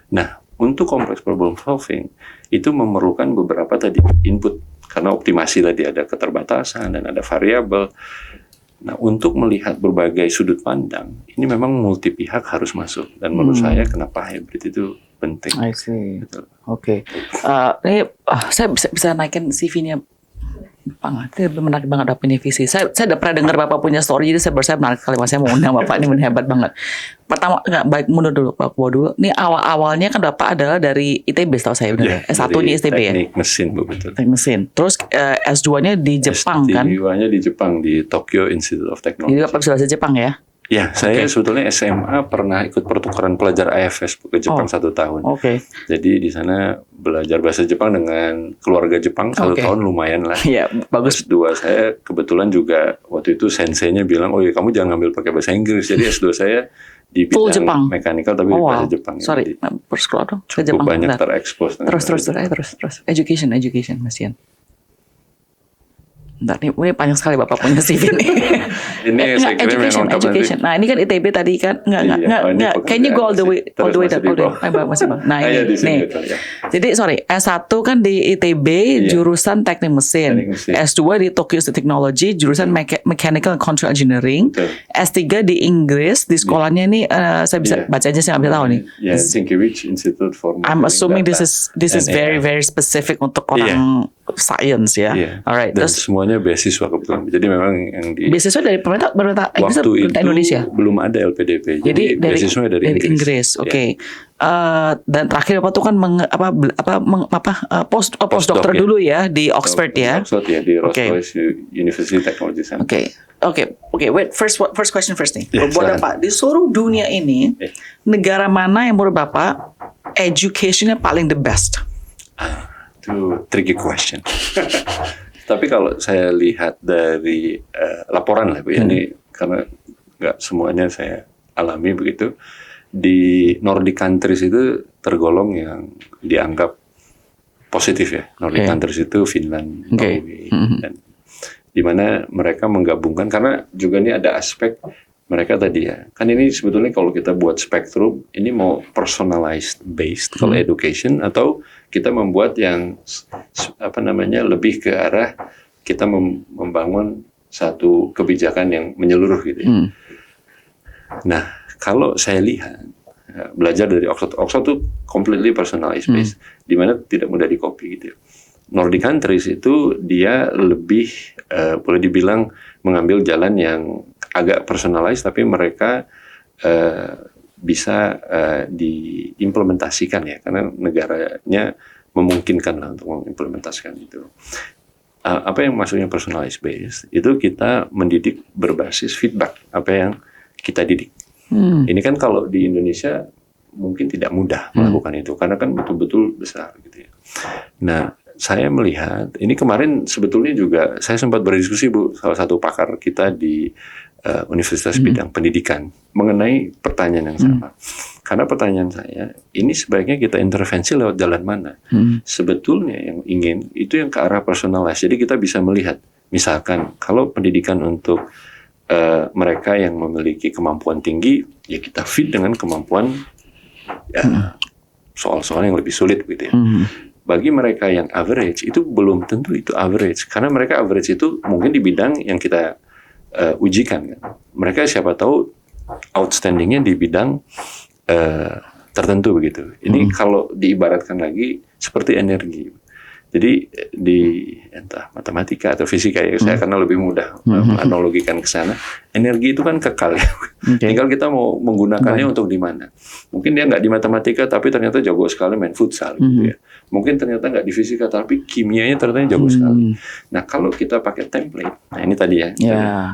Nah, untuk kompleks problem solving, itu memerlukan beberapa tadi input, karena optimasi tadi ada keterbatasan dan ada variabel. Nah, untuk melihat berbagai sudut pandang, ini memang multi pihak harus masuk. Dan menurut saya, kenapa hybrid itu penting. I see. Oke. Ini saya bisa naikin CV-nya. Itu menarik banget dapetnya visi. Saya udah pernah dengar Bapak punya story, jadi saya menarik kali Mas, saya mau undang Bapak, ini hebat banget. Pertama, baik mundur dulu Pak dulu. Ini awalnya kan Bapak adalah dari ITB setahu saya benar ya. S1 di ITB ya. Teknik mesin Bu, betul. Teknik mesin. Terus S2-nya di Jepang kan? S2-nya di Jepang di Tokyo Institute of Technology. Jadi Bapak bisa bahasa Jepang ya? Ya, saya sebetulnya SMA pernah ikut pertukaran pelajar AFS ke Jepang 1 tahun. Jadi di sana belajar bahasa Jepang dengan keluarga Jepang 1 tahun lumayan lah. Iya, bagus. S2 saya kebetulan juga waktu itu senseinya bilang, oh ya kamu jangan ambil pakai bahasa Inggris. Jadi S2 saya di bidang mekanikal tapi bahasa Jepang. Sorry, terus keluar dong ke Jepang. Cukup banyak terekspos. Terus. Education, Mas Ian. Bentar, ini panjang sekali Bapak punya CV ini. Ini saya kira memang education. Nah, ini kan ITB tadi kan enggak. Can you go all the way down? Masih Bang. Nah, ini nih. Jadi sorry, S1 kan di ITB jurusan teknik mesin. S2 di Tokyo Institute of Technology jurusan Mechanical and Control Engineering. S3 di Inggris, di sekolahnya ini saya bisa baca aja, saya nggak bisa tahu nih. Sienkiewicz Institute for I'm assuming this is very very specific untuk orang science ya. Alright. Dan semuanya beasiswa kebetulan. Jadi memang yang di beasiswa dari Waktu itu Indonesia belum ada LPDP. Jadi beasiswa dari Inggris. Oke. Dan terakhir Bapak tuh kan postdokter dulu ya di Oxford ya. Oxford ya, di Rolls-Royce University Technology Center. Oke. Wait, first question first nih. Buat Bapak, di seluruh dunia ini, negara mana yang menurut Bapak education-nya paling the best? Itu tricky question. Tapi kalau saya lihat dari laporan lah Bu, ini karena nggak semuanya saya alami begitu. Di Nordic countries itu tergolong yang dianggap positif ya. Nordic countries itu Finland, Norway, dan di mana mereka menggabungkan, karena juga ini ada aspek mereka tadi ya. Kan ini sebetulnya kalau kita buat spektrum, ini mau personalized based kalau education, atau kita membuat yang lebih ke arah kita membangun satu kebijakan yang menyeluruh gitu ya. Nah, kalau saya lihat belajar dari Oxford tuh completely personalized based, di mana tidak mudah di-copy gitu ya. Nordic countries itu dia lebih boleh dibilang mengambil jalan yang agak personalized, tapi mereka bisa diimplementasikan ya, karena negaranya memungkinkan lah untuk mengimplementasikan itu. Apa yang maksudnya personalized based? Itu kita mendidik berbasis feedback apa yang kita didik. Ini kan kalau di Indonesia mungkin tidak mudah melakukan itu, karena kan betul-betul besar gitu ya. Nah, saya melihat ini kemarin sebetulnya juga saya sempat berdiskusi Bu, salah satu pakar kita di Universitas bidang pendidikan mengenai pertanyaan yang sama. Karena pertanyaan saya, ini sebaiknya kita intervensi lewat jalan mana? Sebetulnya yang ingin itu yang ke arah personalized. Jadi kita bisa melihat, misalkan kalau pendidikan untuk mereka yang memiliki kemampuan tinggi, ya kita fit dengan kemampuan soal-soal yang lebih sulit gitu ya. Bagi mereka yang average, itu belum tentu itu average. Karena mereka average itu mungkin di bidang yang kita ujikan kan. Mereka siapa tahu outstandingnya di bidang tertentu begitu. Ini kalau diibaratkan lagi seperti energi. Jadi di entah matematika atau fisika ya, saya karena lebih mudah menganalogikan ke sana. Energi itu kan kekal ya. Tinggal kita mau menggunakannya untuk di mana. Mungkin dia nggak di matematika tapi ternyata jago sekali main futsal gitu ya. Mungkin ternyata nggak di fisika tapi kimianya ternyata jago sekali. Nah, kalau kita pakai template. Nah, ini tadi ya.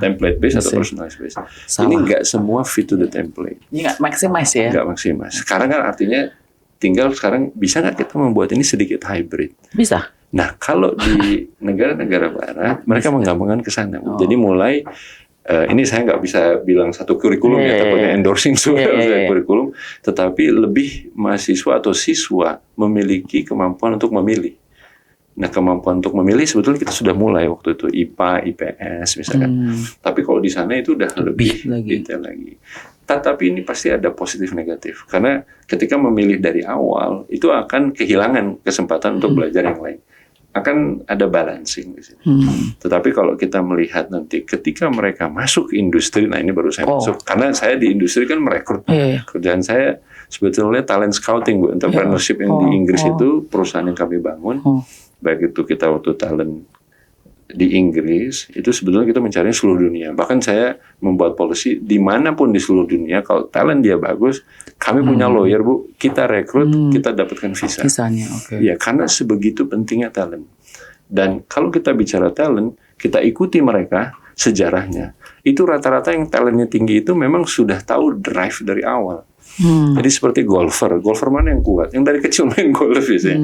Template based atau personalized based. Ini nggak semua fit to the template. Ini nggak maksimal ya. Nggak maksimal. Sekarang kan artinya tinggal sekarang bisa nggak kita membuat ini sedikit hybrid? Bisa. Nah, kalau di negara-negara barat, mereka menggabungkan ke sana. Jadi mulai, ini saya nggak bisa bilang satu kurikulum ya, takutnya endorsing kurikulum, tetapi lebih mahasiswa atau siswa memiliki kemampuan untuk memilih. Nah, kemampuan untuk memilih sebetulnya kita sudah mulai waktu itu, IPA, IPS misalkan. Tapi kalau di sana itu udah lebih detail lagi. Tapi ini pasti ada positif negatif, karena ketika memilih dari awal itu akan kehilangan kesempatan untuk belajar yang lain, akan ada balancing di sini. Tetapi kalau kita melihat nanti ketika mereka masuk ke industri, nah ini baru saya masuk, karena saya di industri kan merekrut. Kerjaan saya sebetulnya talent scouting Bu, entrepreneurship yang di Inggris itu perusahaan yang kami bangun, baik itu kita waktu talent di Inggris itu sebetulnya kita mencari seluruh dunia. Bahkan saya membuat policy dimanapun di seluruh dunia kalau talent dia bagus, kami punya lawyer Bu, kita rekrut, kita dapatkan visa. Visanya, Ya karena sebegitu pentingnya talent. Dan kalau kita bicara talent, kita ikuti mereka sejarahnya. Itu rata-rata yang talentnya tinggi itu memang sudah tahu drive dari awal. Jadi seperti golfer mana yang kuat? Yang dari kecil main golf ya.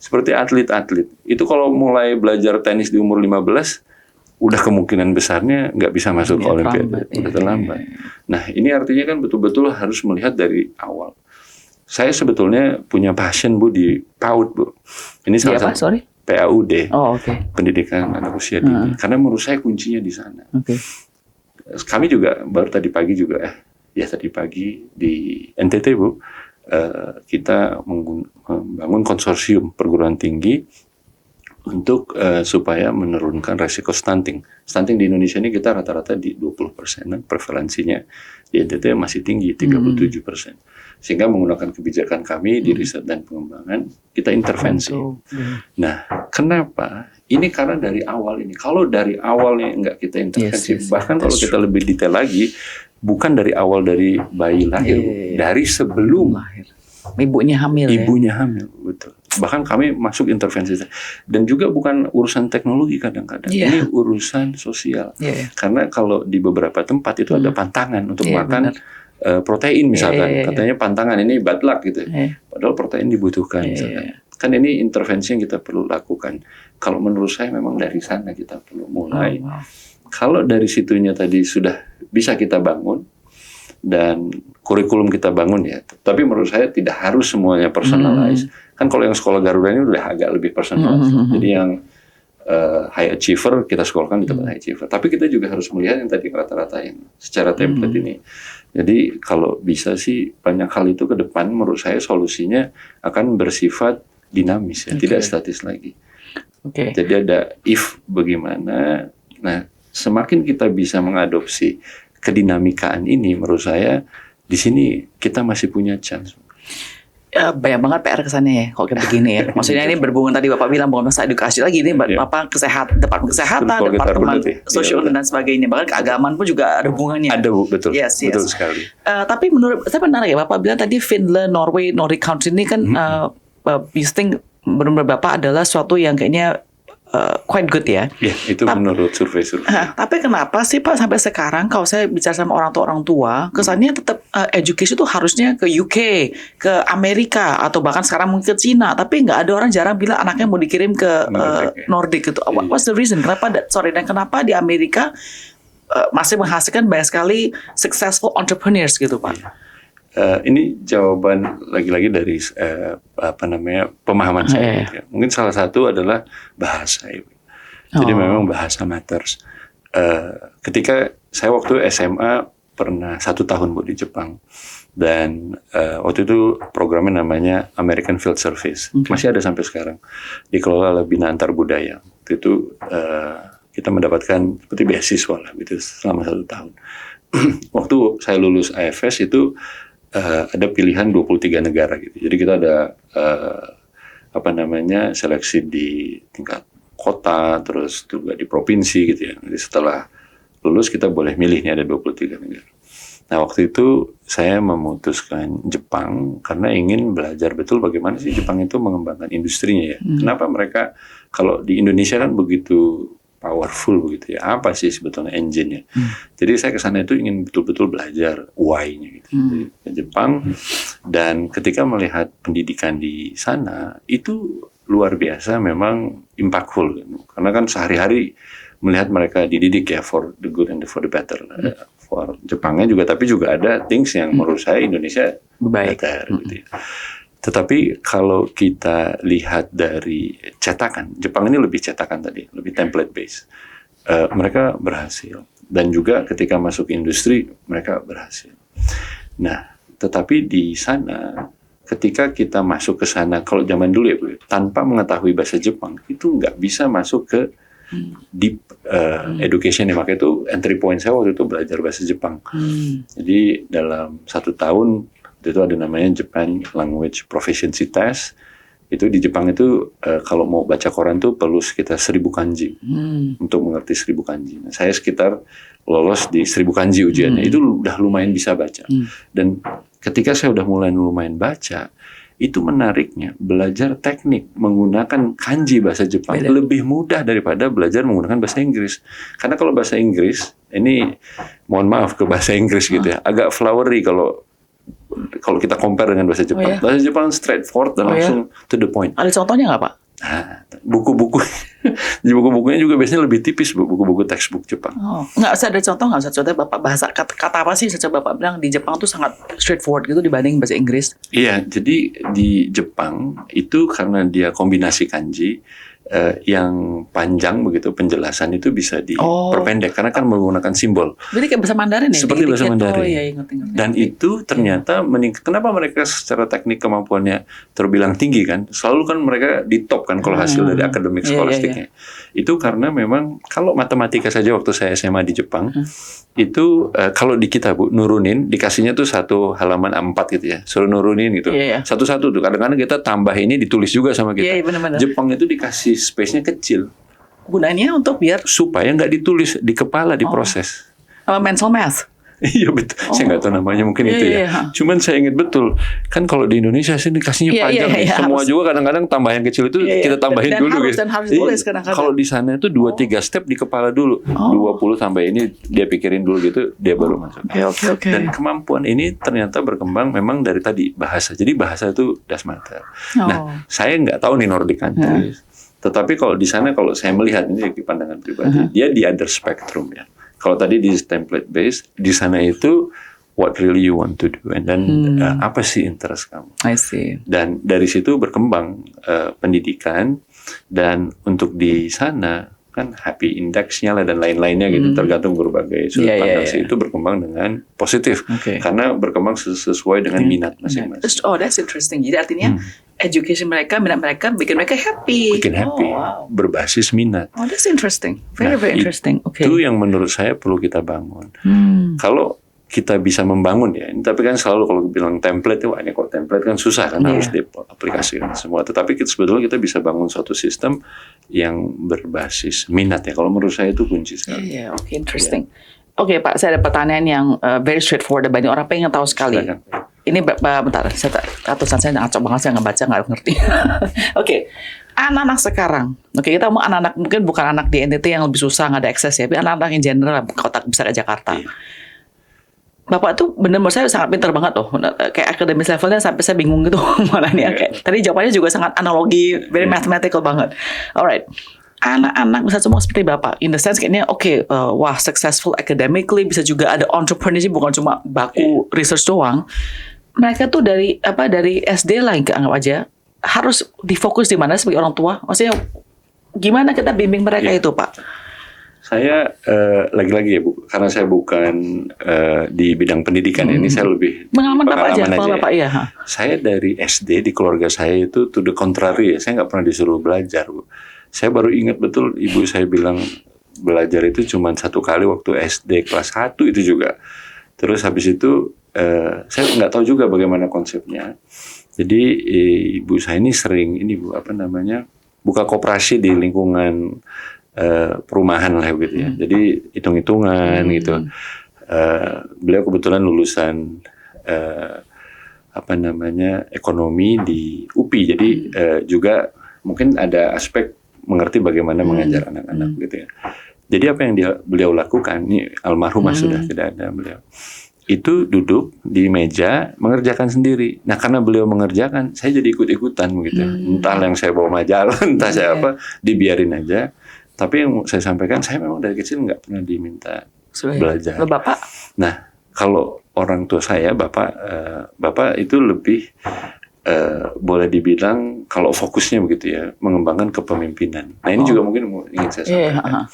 Seperti atlet-atlet. Itu kalau mulai belajar tenis di umur 15, udah kemungkinan besarnya nggak bisa masuk ke Olimpiade. Udah terlambat. Nah ini artinya kan betul-betul harus melihat dari awal. Saya sebetulnya punya passion Bu di PAUD Bu. Ini salah satu PAUD. Pendidikan anak usia dini. Karena menurut saya kuncinya di sana. Kami juga baru tadi pagi tadi pagi di NTT Bu, kita membangun konsorsium perguruan tinggi untuk supaya menurunkan resiko stunting. Stunting di Indonesia ini kita rata-rata di 20%, prevalensinya di NTT masih tinggi 37%. Sehingga menggunakan kebijakan kami di riset dan pengembangan, kita intervensi. Nah, kenapa? Ini karena dari awal ini. Kalau dari awalnya nggak kita intervensi, bahkan kalau kita lebih detail lagi, bukan dari awal dari bayi lahir, dari sebelum lahir. Ibunya hamil. Ibunya hamil, betul. Bahkan kami masuk intervensi. Dan juga bukan urusan teknologi kadang-kadang. Ini urusan sosial. Karena kalau di beberapa tempat itu ada pantangan untuk makan protein misalkan. Katanya pantangan ini bad luck gitu. Padahal protein dibutuhkan misalkan. Kan ini intervensi yang kita perlu lakukan. Kalau menurut saya memang dari sana kita perlu mulai. Kalau dari situnya tadi sudah bisa kita bangun, dan kurikulum kita bangun ya. Tapi menurut saya tidak harus semuanya personalize. Kan kalau yang sekolah Garuda ini udah agak lebih personalize. Jadi yang high achiever kita sekolahkan di tempat high achiever. Tapi kita juga harus melihat yang tadi rata-rata yang secara template ini. Jadi kalau bisa sih banyak hal itu ke depan menurut saya solusinya akan bersifat dinamis ya, tidak statis lagi. Jadi ada if bagaimana. Nah, semakin kita bisa mengadopsi kedinamikaan ini, menurut saya di sini kita masih punya chance. Ya, banyak banget PR kesannya ya kalau kayak begini ya. Maksudnya ini berhubungan tadi Bapak bilang bahwa masa edukasi lagi ini Bapak departemen kesehatan, departemen sosial dan sebagainya. Bahkan keagamaan pun juga ada hubungannya. Ada Bu, betul. Betul sekali. Tapi menurut saya menarik ya, Bapak bilang tadi Finland, Norway, Nordic country ini kan you think menurut Bapak adalah suatu yang kayaknya quite good ya. Ya, itu menurut survei-survei. Tapi kenapa sih Pak sampai sekarang kalau saya bicara sama orang tua, kesannya tetap education itu harusnya ke UK, ke Amerika, atau bahkan sekarang mungkin ke Cina, tapi nggak ada orang jarang bilang anaknya mau dikirim ke Nordic gitu. What's the reason? Dan kenapa di Amerika masih menghasilkan banyak sekali successful entrepreneurs gitu Pak? Ini jawaban lagi-lagi dari pemahaman saya. Gitu ya. Mungkin salah satu adalah bahasa. Jadi memang bahasa matters. Ketika saya waktu SMA pernah 1 tahun Bu di Jepang, dan waktu itu programnya namanya American Field Service, masih ada sampai sekarang, dikelola oleh Bina Antar Budaya. Waktu itu kita mendapatkan seperti beasiswa lah gitu selama 1 tahun. Waktu saya lulus AFS itu ada pilihan 23 negara gitu. Jadi kita ada seleksi di tingkat kota, terus juga di provinsi gitu ya. Jadi setelah lulus kita boleh milih, nih ada 23 negara. Nah waktu itu saya memutuskan Jepang karena ingin belajar betul bagaimana sih Jepang itu mengembangkan industrinya ya. Kenapa mereka kalau di Indonesia kan begitu powerful begitu ya, apa sih sebetulnya engine-nya. Jadi saya ke sana itu ingin betul-betul belajar why-nya gitu. Jadi, ke Jepang, dan ketika melihat pendidikan di sana itu luar biasa, memang impactful gitu. Karena kan sehari-hari melihat mereka dididik ya for the good and for the better. For Jepangnya juga, tapi juga ada things yang menurut saya Indonesia better gitu ya. Tetapi kalau kita lihat dari cetakan, Jepang ini lebih cetakan tadi, lebih template based. Mereka berhasil, dan juga ketika masuk industri mereka berhasil. Nah, tetapi di sana ketika kita masuk ke sana, kalau zaman dulu ya Bu, tanpa mengetahui bahasa Jepang itu nggak bisa masuk ke deep education ya. Maka itu entry point saya waktu itu belajar bahasa Jepang. Jadi dalam 1 tahun itu ada namanya Japan Language Proficiency Test. Itu di Jepang itu kalau mau baca koran tuh perlu sekitar 1000 kanji untuk mengerti 1000 kanji. Nah, saya sekitar lolos di 1000 kanji ujiannya. Itu udah lumayan bisa baca. Dan ketika saya udah mulai lumayan baca, itu menariknya belajar teknik menggunakan kanji bahasa Jepang lebih mudah daripada belajar menggunakan bahasa Inggris. Karena kalau bahasa Inggris, ini mohon maaf ke bahasa Inggris gitu ya, agak flowery kalau kita compare dengan bahasa Jepang. Bahasa Jepang straightforward dan langsung to the point. Ada contohnya nggak Pak? Nah, buku-bukunya juga biasanya lebih tipis Bu, buku-buku textbook Jepang. Nggak usah ada contoh, nggak usah contoh Bapak bahasa kata apa sih saja Bapak bilang di Jepang tuh sangat straightforward gitu dibanding bahasa Inggris? Iya, jadi di Jepang itu karena dia kombinasi kanji, yang panjang begitu penjelasan itu bisa diperpendek karena kan menggunakan simbol. Jadi kayak bahasa Mandarin ya? Seperti bahasa Mandarin. Iya, ngerti. Dan itu ternyata kenapa mereka secara teknik kemampuannya terbilang tinggi kan? Selalu kan mereka di top kan kalau hasil dari akademik skolastiknya. Itu karena memang kalau matematika saja waktu saya SMA di Jepang itu kalau di kita Bu nurunin dikasihnya tuh satu halaman A4 gitu ya. Suruh nurunin gitu. Satu-satu tuh. Kadang-kadang kita tambah ini ditulis juga sama kita. Bener-bener. Jepang itu dikasih space-nya kecil. Gunanya untuk biar supaya nggak ditulis di kepala, diproses. Mental math. Iya betul. Saya nggak tahu namanya mungkin itu ya. Cuman saya ingat betul. Kan kalau di Indonesia sih dikasihnya panjang. Semua harus. Juga kadang-kadang tambahan kecil itu kita tambahin dulu. Dan harus tulis kadang-kadang. Kalau di sana itu 2-3 step di kepala dulu. 20 sampai ini dia pikirin dulu gitu, dia baru masuk. Oke. Dan kemampuan ini ternyata berkembang memang dari tadi bahasa. Jadi bahasa itu das matter. Nah, saya nggak tahu nih Nordic countries. Tetapi kalau di sana, kalau saya melihat ini dari pandangan pribadi, dia di other spectrum ya. Kalau tadi di template based, di sana itu what really you want to do, and then apa sih interest kamu? I see. Dan dari situ berkembang pendidikan, dan untuk di sana kan happy index-nya lah dan lain-lainnya gitu, tergantung berbagai sudut pandang itu berkembang dengan positif, karena berkembang sesuai dengan minat masing-masing. Oh, that's interesting. Jadi artinya education mereka, minat mereka bikin mereka happy. Bikin happy, berbasis minat. Oh, that's interesting. Very interesting. Itu yang menurut saya perlu kita bangun. Kalau kita bisa membangun ya, tapi kan selalu kalau bilang template itu, ini kok template kan susah kan, harus diaplikasikan semua. Tetapi sebetulnya kita bisa bangun suatu sistem yang berbasis minat ya. Kalau menurut saya itu kunci sekali. Oke, interesting. Oke Pak, saya ada pertanyaan yang very straightforward. Banyak orang pengen tahu sekali. Ini bentar, ratusan saya ngacok banget, saya nggak baca, nggak ngerti. Oke, anak-anak sekarang. Oke, kita mau anak-anak, mungkin bukan anak di NTT yang lebih susah, nggak ada akses ya, tapi anak-anak yang general, kota besar Jakarta. Bapak tuh bener menurut saya sangat pintar banget loh. Kayak akademis levelnya sampai saya bingung gitu. Mana nih, kayak, tadi jawabannya juga sangat analogi, very mathematical banget. Alright. Anak-anak bisa semua seperti Bapak. In the sense kayaknya wah successful academically, bisa juga ada entrepreneurship, bukan cuma baku research doang. Mereka tuh dari SD lah, anggap aja harus difokus di mana sebagai orang tua. Maksudnya gimana kita bimbing mereka itu Pak? Saya lagi-lagi ya Bu, karena saya bukan di bidang pendidikan ini, saya lebih pengalaman Bapak aja. Saya dari SD di keluarga saya itu to the contrary ya, saya nggak pernah disuruh belajar Bu. Saya baru ingat betul ibu saya bilang belajar itu cuma 1 kali waktu SD kelas 1 itu juga. Terus habis itu saya nggak tahu juga bagaimana konsepnya. Jadi ibu saya ini sering Bu buka koperasi di lingkungan perumahan lah gitu ya. Jadi hitung-hitungan gitu. Beliau kebetulan lulusan ekonomi di UPI. Jadi juga mungkin ada aspek mengerti bagaimana mengajar anak-anak gitu ya. Jadi apa yang beliau lakukan, ini almarhumah sudah tidak ada beliau, itu duduk di meja mengerjakan sendiri. Nah karena beliau mengerjakan, saya jadi ikut-ikutan gitu. Entah yang saya bawa majalah, entah saya apa, dibiarin aja. Tapi yang saya sampaikan, saya memang dari kecil nggak pernah diminta belajar. Bapak? Nah kalau orang tua saya, bapak itu lebih boleh dibilang kalau fokusnya begitu ya, mengembangkan kepemimpinan. Nah ini juga mungkin ingin saya sampaikan.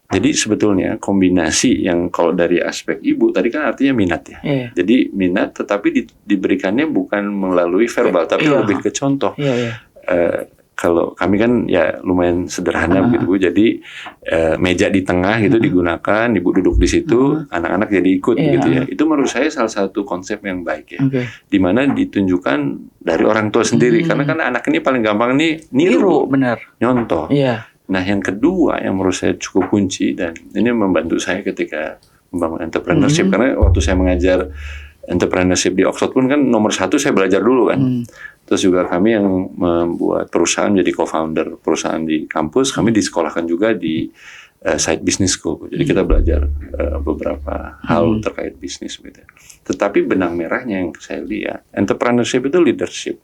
Jadi sebetulnya kombinasi yang kalau dari aspek ibu tadi kan artinya minat ya. Jadi minat tetapi diberikannya bukan melalui verbal, tapi lebih ke contoh. Kalau kami kan ya lumayan sederhana begitu Bu. Jadi meja di tengah gitu digunakan, ibu duduk di situ, anak-anak jadi ikut gitu ya. Itu menurut saya salah satu konsep yang baik ya. Di mana ditunjukkan dari orang tua sendiri, karena kan anak ini paling gampang nih niru, benar. Nyontoh. Nah yang kedua yang menurut saya cukup kunci, dan ini membantu saya ketika membangun entrepreneurship, karena waktu saya mengajar entrepreneurship di Oxford pun kan nomor 1 saya belajar dulu kan. Terus juga kami yang membuat perusahaan, jadi co-founder perusahaan di kampus, kami disekolahkan juga di Side Business School. Jadi kita belajar beberapa hal terkait bisnis gitu. Tetapi benang merahnya yang saya lihat, entrepreneurship itu leadership.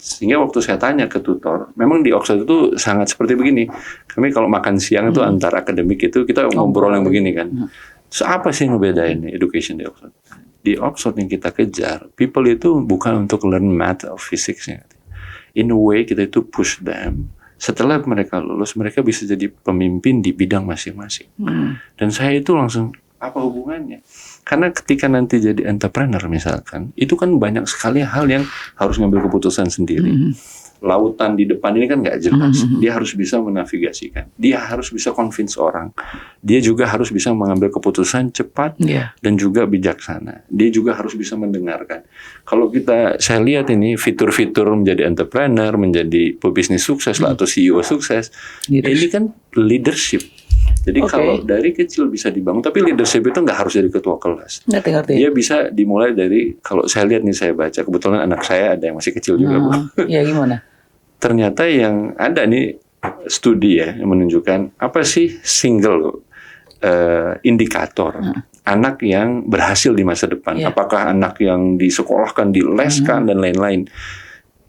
Sehingga waktu saya tanya ke tutor, memang di Oxford itu sangat seperti begini. Kami kalau makan siang itu antar akademik itu kita ngobrol yang begini kan. So apa sih yang ngebedain education di Oxford? Di Oxford yang kita kejar, people itu bukan untuk learn math or physics. In a way kita itu push them setelah mereka lulus, mereka bisa jadi pemimpin di bidang masing-masing. Dan saya itu langsung, apa hubungannya? Karena ketika nanti jadi entrepreneur misalkan, itu kan banyak sekali hal yang harus ngambil keputusan sendiri. Lautan di depan ini kan nggak jelas. Dia harus bisa menavigasikan. Dia harus bisa convince orang. Dia juga harus bisa mengambil keputusan cepat dan juga bijaksana. Dia juga harus bisa mendengarkan. Kalau saya lihat ini fitur-fitur menjadi entrepreneur, menjadi pebisnis sukses lah, atau CEO sukses, ini kan leadership. Jadi kalau dari kecil bisa dibangun, tapi leadership itu nggak harus dari ketua kelas. Ngerti. Dia bisa dimulai dari, kalau saya lihat nih, saya baca, kebetulan anak saya ada yang masih kecil juga, Bu. Iya, gimana? Ternyata yang ada nih studi ya yang menunjukkan apa sih single indikator anak yang berhasil di masa depan. Apakah anak yang disekolahkan, dileskan dan lain-lain.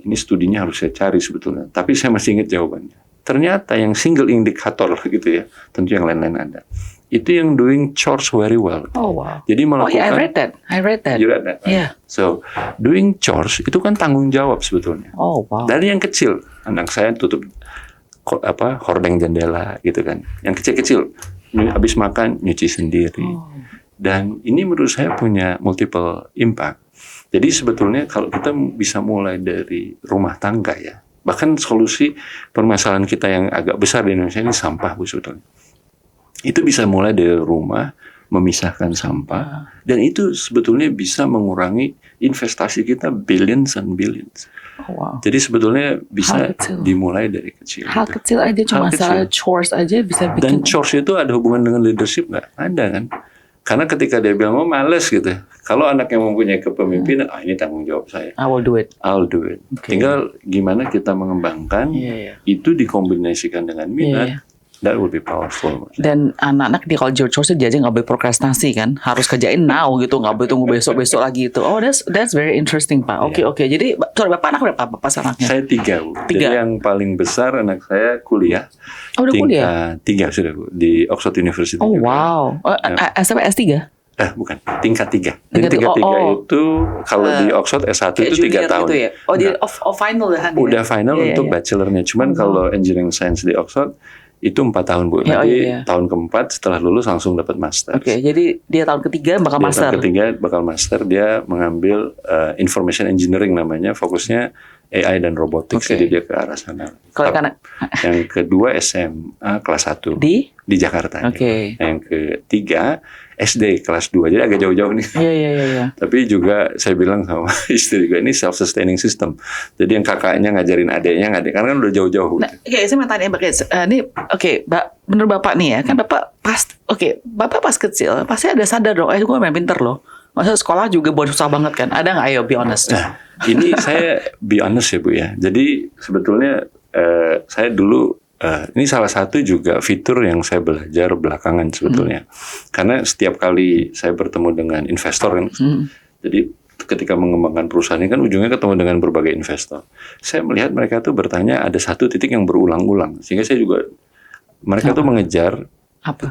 Ini studinya harus saya cari sebetulnya. Tapi saya masih ingat jawabannya. Ternyata yang single indikator gitu ya, tentu yang lain-lain ada. Itu yang doing chores very well. Oh wow. Jadi melakukan. I read that. You read that? Yeah. So doing chores itu kan tanggung jawab sebetulnya. Oh wow. Dari yang kecil, anak saya tutup hordeng jendela gitu kan. Yang kecil-kecil, habis makan nyuci sendiri. Dan ini menurut saya punya multiple impact. Jadi sebetulnya kalau kita bisa mulai dari rumah tangga ya, bahkan solusi permasalahan kita yang agak besar di Indonesia ini sampah, Bu, sebetulnya. Itu bisa mulai dari rumah, memisahkan sampah, dan itu sebetulnya bisa mengurangi investasi kita billions and billions. Oh, wow. Jadi sebetulnya bisa dimulai dari kecil. Hal kecil aja, cuma masalah chores aja bisa bikin. Dan chores itu ada hubungan dengan leadership nggak? Ada kan? Karena ketika dia bilang, oh males gitu. Kalau anak yang mempunyai kepemimpinan, ini tanggung jawab saya. I will do it. I'll do it. Okay. Tinggal gimana kita mengembangkan, itu dikombinasikan dengan minat. That would be powerful. Dan anak-anak di kalau chores dia aja nggak boleh prokrastinasi kan, harus kerjain now gitu, nggak boleh tunggu besok lagi itu. Oh, that's very interesting, Pak. Oke. Jadi, bapak anak berapa? Bapak anaknya? Saya 3, Bu. Jadi yang paling besar anak saya kuliah. Oh, udah kuliah? 3 sudah, Bu, di Oxford University. Oh, juga. Wow. Sampai S3? Bukan, tingkat 3. Jadi tingkat 3 itu kalau di Oxford S1 itu 3 tahun. Gitu ya? Oh, di final ya? Udah final untuk bachelornya. Cuman kalau engineering science di Oxford itu 4 tahun, Bu. Nanti tahun keempat setelah lulus langsung dapat master. Oke, jadi dia tahun ketiga bakal master. Tahun ketiga bakal master, dia mengambil information engineering namanya, fokusnya AI dan robotics, jadi dia ke arah sana. Yang kedua SMA kelas 1 di Jakarta. Yang ketiga SD kelas 2, jadi agak jauh-jauh nih. Iya. Tapi juga saya bilang sama istri juga, ini self-sustaining system. Jadi yang kakaknya ngajarin adeknya, karena kan udah jauh-jauh. Nah, saya mau tanya, menurut Bapak nih ya, kan Bapak Bapak pas kecil, pasti ada sadar dong, gue main pinter loh. Maksudnya sekolah juga buat susah banget kan? Ada nggak? Ayo, be honest. Nah, ini saya be honest ya, Bu ya. Jadi sebetulnya saya dulu, ini salah satu juga fitur yang saya belajar belakangan sebetulnya. Karena setiap kali saya bertemu dengan investor kan, jadi ketika mengembangkan perusahaan ini kan ujungnya ketemu dengan berbagai investor. Saya melihat mereka tuh bertanya ada satu titik yang berulang-ulang. Sehingga saya juga, mereka tuh mengejar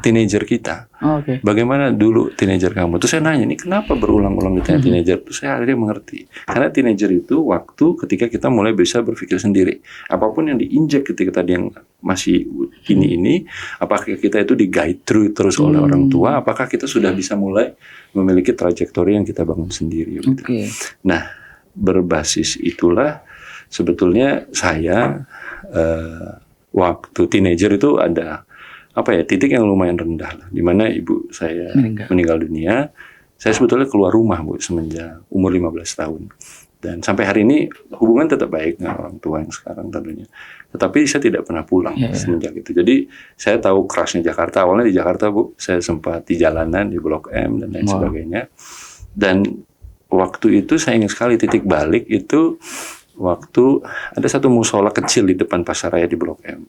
teenager kita. Bagaimana dulu teenager kamu? Terus saya nanya, ini kenapa berulang-ulang ditanya teenager? Terus saya akhirnya mengerti. Karena teenager itu waktu ketika kita mulai bisa berpikir sendiri. Apapun yang diinjek ketika tadi yang masih ini, apakah kita itu di-guide through terus oleh orang tua? Apakah kita sudah bisa mulai memiliki trajektori yang kita bangun sendiri? Gitu. Nah, berbasis itulah sebetulnya saya waktu teenager itu ada titik yang lumayan rendah lah, di mana ibu saya meninggal dunia. Saya sebetulnya keluar rumah, Bu, semenjak umur 15 tahun. Dan sampai hari ini hubungan tetap baik dengan orang tua yang sekarang tentunya. Tetapi saya tidak pernah pulang semenjak itu. Jadi saya tahu kerasnya Jakarta. Awalnya di Jakarta, Bu, saya sempat di jalanan di Blok M dan lain sebagainya. Dan waktu itu saya ingat sekali titik balik itu waktu ada satu musola kecil di depan Pasar Raya di Blok M.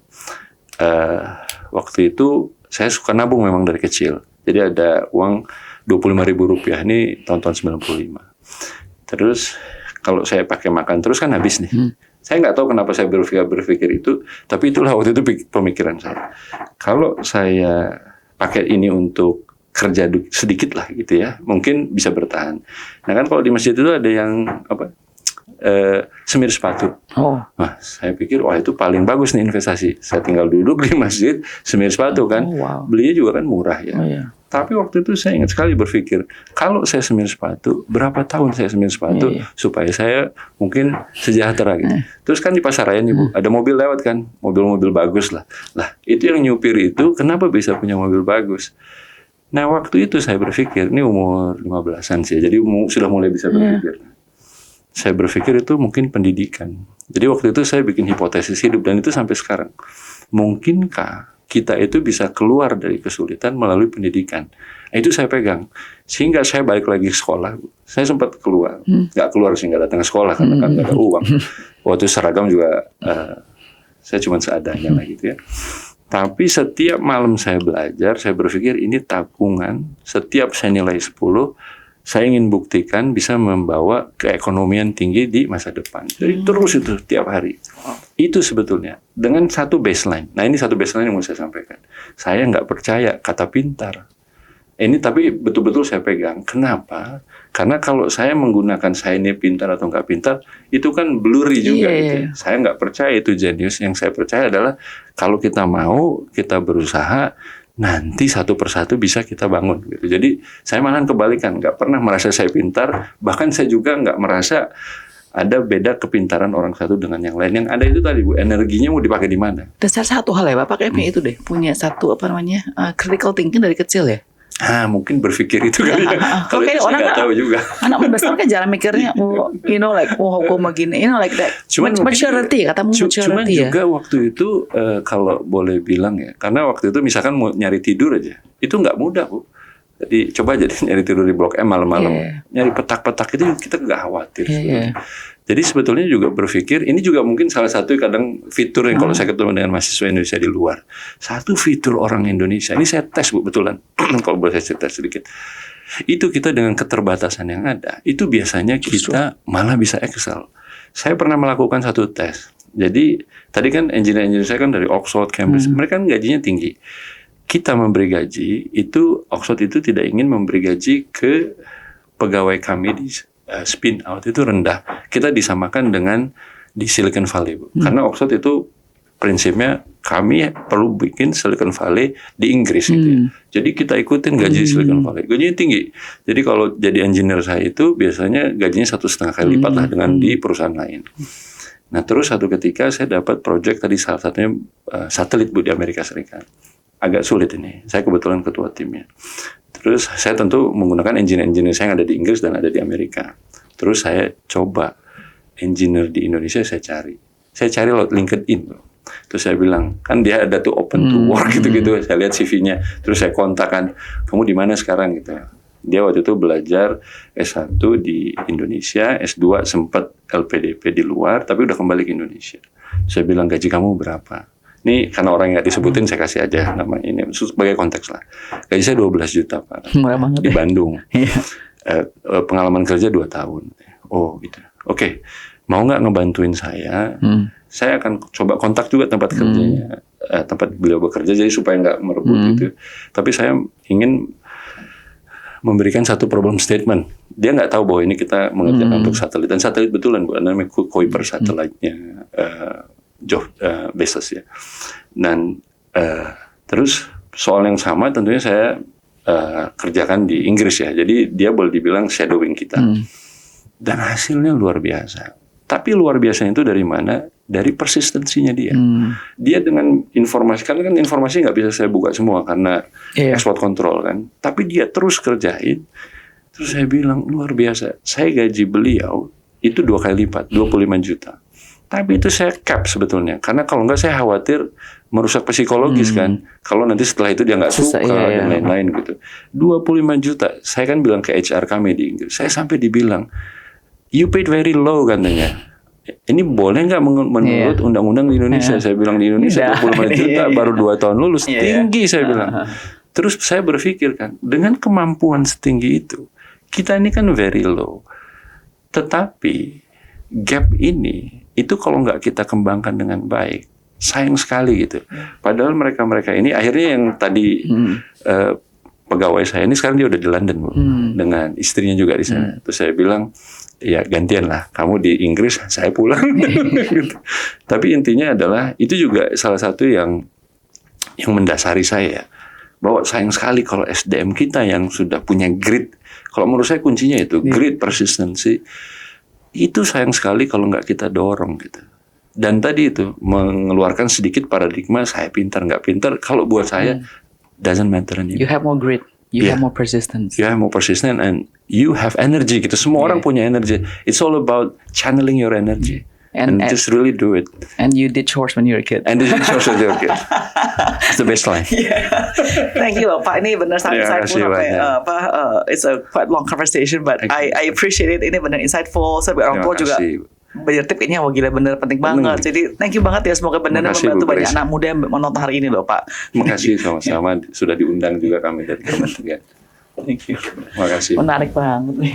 Waktu itu saya suka nabung memang dari kecil. Jadi ada uang Rp25.000, ini tahun-tahun 95. Terus kalau saya pakai makan terus kan habis nih. Saya nggak tahu kenapa saya berpikir itu, tapi itulah waktu itu pemikiran saya. Kalau saya pakai ini untuk kerja sedikit lah gitu ya, mungkin bisa bertahan. Nah kan kalau di masjid itu ada yang semir sepatu. Nah, saya pikir wah itu paling bagus nih investasi. Saya tinggal duduk di masjid semir sepatu kan. Belinya juga kan murah ya. Tapi waktu itu saya ingat sekali berpikir, kalau saya semir sepatu, berapa tahun saya semir sepatu supaya saya mungkin sejahtera gitu. Terus kan di pasar raya nih Bu, ada mobil lewat kan, mobil-mobil bagus lah. Lah itu yang nyupir itu kenapa bisa punya mobil bagus? Nah waktu itu saya berpikir, ini umur 15-an sih, jadi sudah mulai bisa berpikir. Saya berpikir itu mungkin pendidikan. Jadi waktu itu saya bikin hipotesis hidup dan itu sampai sekarang. Mungkinkah kita itu bisa keluar dari kesulitan melalui pendidikan? Nah, itu saya pegang. Sehingga saya balik lagi ke sekolah. Saya sempat keluar. Nggak keluar sih, nggak datang ke sekolah karena kan nggak ada uang. Waktu seragam juga saya cuma seadanya lah gitu ya. Tapi setiap malam saya belajar, saya berpikir ini tabungan. Setiap saya nilai 10, saya ingin buktikan bisa membawa keekonomian tinggi di masa depan. Jadi terus itu tiap hari. Itu sebetulnya dengan satu baseline. Nah ini satu baseline yang mau saya sampaikan. Saya nggak percaya kata pintar. Ini tapi betul-betul saya pegang. Kenapa? Karena kalau saya menggunakan saya ini pintar atau nggak pintar, itu kan blurry juga. Gitu. Saya nggak percaya itu jenius. Yang saya percaya adalah kalau kita mau, kita berusaha, nanti satu persatu bisa kita bangun gitu. Jadi saya malahan kebalikan, nggak pernah merasa saya pintar, bahkan saya juga nggak merasa ada beda kepintaran orang satu dengan yang lain. Yang ada itu tadi Bu, energinya mau dipakai di mana? Dan satu hal ya Bapak kayaknya itu deh, punya satu critical thinking dari kecil ya. Mungkin berpikir itu kali ya. Kalau itu saya nggak tahu juga. Anak 15 tahun kan jarang mikirnya, hukum begini, like that. Maturity, kata maturity cuman juga waktu itu kalau boleh bilang ya, karena waktu itu misalkan mau nyari tidur aja, itu nggak mudah Bu. Jadi coba jadi nyari tidur di Blok M malam-malam, nyari petak-petak itu kita nggak khawatir. Jadi sebetulnya juga berpikir, ini juga mungkin salah satu kadang fitur yang kalau saya ketemu dengan mahasiswa Indonesia di luar. Satu fitur orang Indonesia, ini saya tes Bu betulan, kalau boleh saya cerita sedikit. Itu kita dengan keterbatasan yang ada, itu biasanya kita malah bisa excel. Saya pernah melakukan satu tes. Jadi tadi kan engineer saya kan dari Oxford, Cambridge, mereka kan gajinya tinggi. Kita memberi gaji, itu Oxford itu tidak ingin memberi gaji ke pegawai kami di spin out itu rendah. Kita disamakan dengan di Silicon Valley Bu. Karena Oxford itu prinsipnya kami perlu bikin Silicon Valley di Inggris gitu ya. Jadi kita ikutin gaji Silicon Valley. Gajinya tinggi. Jadi kalau jadi engineer saya itu biasanya gajinya 1,5 kali lipat lah dengan di perusahaan lain. Nah terus satu ketika saya dapat project tadi salah satunya satelit Bu di Amerika Serikat. Agak sulit ini. Saya kebetulan ketua timnya. Terus saya tentu menggunakan engineer saya yang ada di Inggris dan ada di Amerika. Terus saya coba engineer di Indonesia saya cari. Saya cari lewat LinkedIn. Terus saya bilang, kan dia ada tuh open to work gitu-gitu. Saya lihat CV-nya. Terus saya kontakkan, kamu di mana sekarang gitu. Dia waktu itu belajar S1 di Indonesia, S2 sempat LPDP di luar, tapi udah kembali ke Indonesia. Saya bilang, gaji kamu berapa? Ini karena orang yang nggak disebutin saya kasih aja nama ini sebagai konteks lah. Gaji saya 12 juta Pak. Murah banget di Bandung. Pengalaman kerja 2 tahun. Oh gitu. Oke. Mau nggak ngebantuin saya? Saya akan coba kontak juga tempat kerjanya, tempat beliau bekerja jadi supaya nggak merebut gitu. Tapi saya ingin memberikan satu problem statement. Dia nggak tahu bahwa ini kita mengerjakan untuk satelit dan satelit betulan Bu. Namanya Kuiper satelitnya. Bezos ya. Dan terus soal yang sama tentunya saya kerjakan di Inggris ya. Jadi dia boleh dibilang shadowing kita. Dan hasilnya luar biasa. Tapi luar biasanya itu dari mana? Dari persistensinya dia. Dia dengan informasi, kan informasi nggak bisa saya buka semua karena export control kan. Tapi dia terus kerjain. Terus saya bilang luar biasa. Saya gaji beliau itu 2 kali lipat, 25 juta. Tapi itu saya cap sebetulnya. Karena kalau nggak saya khawatir merusak psikologis kan. Kalau nanti setelah itu dia nggak suka dan lain-lain gitu. 25 juta. Saya kan bilang ke HR kami di Inggris. Saya sampai dibilang, you paid very low katanya. Ini boleh nggak menurut undang-undang di Indonesia? Saya bilang di Indonesia 25 juta baru 2 tahun lulus. Tinggi saya bilang. Terus saya berpikir kan, dengan kemampuan setinggi itu, kita ini kan very low. Tetapi gap ini, itu kalau nggak kita kembangkan dengan baik, sayang sekali gitu. Padahal mereka-mereka ini akhirnya yang tadi pegawai saya ini sekarang dia udah di London Bu, dengan istrinya juga di sana. Terus saya bilang, ya gantian lah. Kamu di Inggris, saya pulang. Gitu. Tapi intinya adalah itu juga salah satu yang mendasari saya. Bahwa sayang sekali kalau SDM kita yang sudah punya grit. Kalau menurut saya kuncinya itu grit, persistency. Itu sayang sekali kalau nggak kita dorong gitu. Dan tadi itu mengeluarkan sedikit paradigma saya pintar nggak pintar. Kalau buat saya doesn't matter anymore. You have more grit. You have more persistence. You have more persistence and you have energy gitu. Semua orang punya energi. It's all about channeling your energy. And just really do it. And you did chores when you were a kid. And you did chores when you were a kid. It's the best line. Thank you loh Pak. Ini benar sangat insightful. It's a quite long conversation, but I appreciate it. Ini benar insightful. Sampai orang tua juga banyak tip ini gila bener penting banget. Jadi thank you banget ya, semoga benar membantu banyak anak muda yang menonton hari ini loh Pak. Terima kasih sama-sama sudah diundang juga kami dari Kementerian. Thank you. Terima kasih. Menarik banget nih.